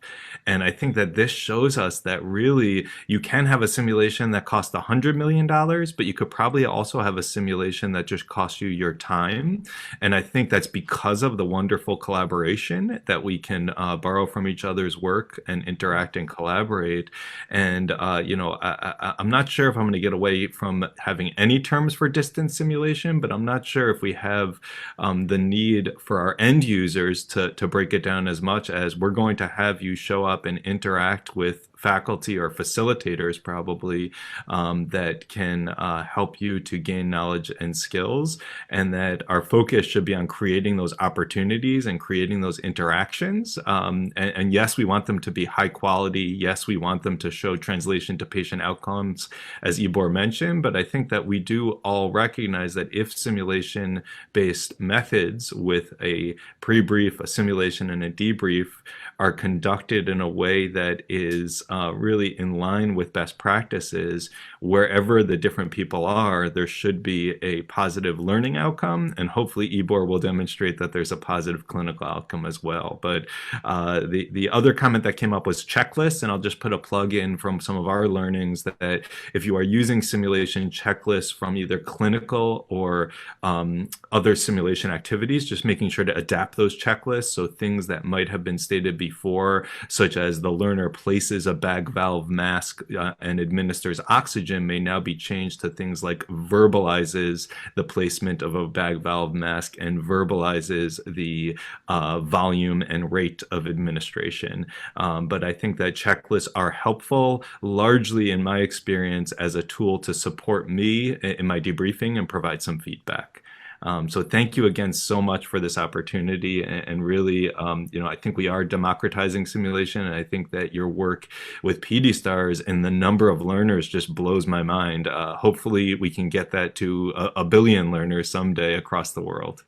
And I think that this shows us that really you can have a simulation that costs $100 million, but you could probably also have a simulation that just costs you your time. And I think that's because of the wonderful collaboration that we can borrow from each other's work and interact and collaborate. And, I'm not sure if I'm going to get away from having any terms for distance simulation, but I'm not sure if we have the need for our end users to break it down as much as we're going to have you show up and interact with faculty or facilitators probably that can help you to gain knowledge and skills, and that our focus should be on creating those opportunities and creating those interactions. And yes, we want them to be high quality. Yes, we want them to show translation to patient outcomes, as Ibor mentioned, but I think that we do all recognize that if simulation-based methods with a pre-brief, a simulation, and a debrief are conducted in a way that is really in line with best practices, wherever the different people are, there should be a positive learning outcome, and hopefully Ibor will demonstrate that there's a positive clinical outcome as well. But the other comment that came up was checklists, and I'll just put a plug in from some of our learnings that if you are using simulation checklists from either clinical or other simulation activities, just making sure to adapt those checklists. So things that might have been stated before, such as the learner places a bag valve mask and administers oxygen may now be changed to things like verbalizes the placement of a bag valve mask and verbalizes the volume and rate of administration. But I think that checklists are helpful, largely in my experience, as a tool to support me in my debriefing and provide some feedback. So thank you again so much for this opportunity, and really, I think we are democratizing simulation, and I think that your work with PediSTARS and the number of learners just blows my mind. Hopefully we can get that to a billion learners someday across the world.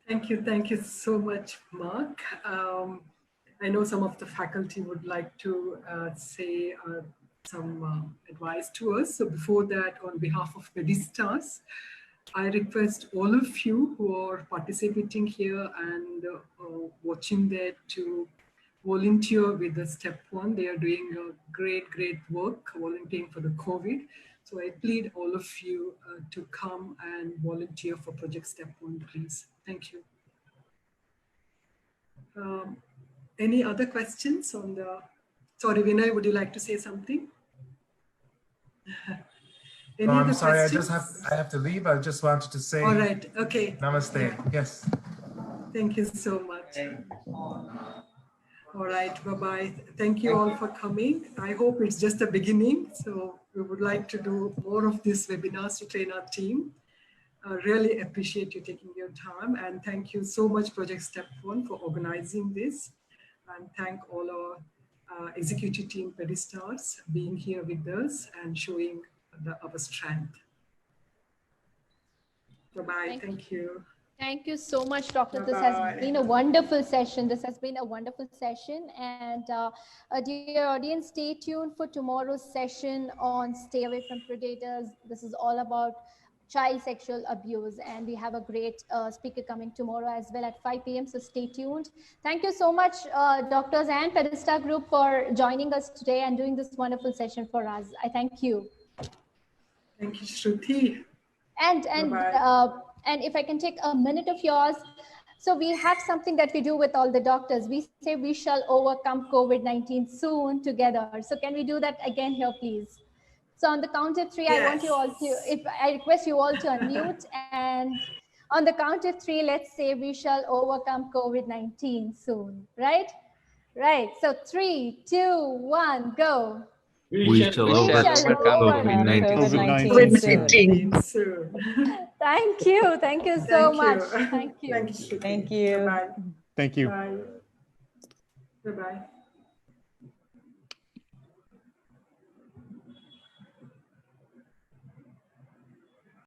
Thank you so much, Mark. I know some of the faculty would like to say some advice to us. So before that, on behalf of PediSTARS, I request all of you who are participating here and watching that to volunteer with the Step 1. They are doing a great work volunteering for the COVID. So I plead all of you to come and volunteer for Project Step 1, please. Thank you. Any other questions on the, sorry, Vinay, would you like to say something? No, I'm sorry, I have to leave. I just wanted to say. All right, okay. Namaste, yeah. Yes. Thank you so much. All right, bye-bye. Thank you all for coming. I hope it's just a beginning. So we would like to do more of these webinars to train our team. I really appreciate you taking your time, and thank you so much, Project Step 1, for organizing this. And thank all our executive team, PediSTARS, being here with us and showing our strength. Bye-bye, thank you. Thank you so much, Doctor. Bye-bye. This has been a wonderful session. This has been a wonderful session. And dear audience, stay tuned for tomorrow's session on Stay Away from Predators. This is all about child sexual abuse, and we have a great speaker coming tomorrow as well at 5 p.m. So stay tuned. Thank you so much, doctors and PediSTAR group, for joining us today and doing this wonderful session for us. I thank you. Thank you, Shruti. And if I can take a minute of yours. So we have something that we do with all the doctors. We say we shall overcome COVID-19 soon together. So can we do that again here, please? So on the count of 3, yes. I want you all to, I request you all to unmute, and on the count of 3, let's say we shall overcome COVID-19 soon, right? Right, so 3, 2, 1, go. We shall overcome COVID-19 soon. Thank you so much. Thank you. Thank you. Thank you. Bye-bye. Thank you. Bye. Bye-bye.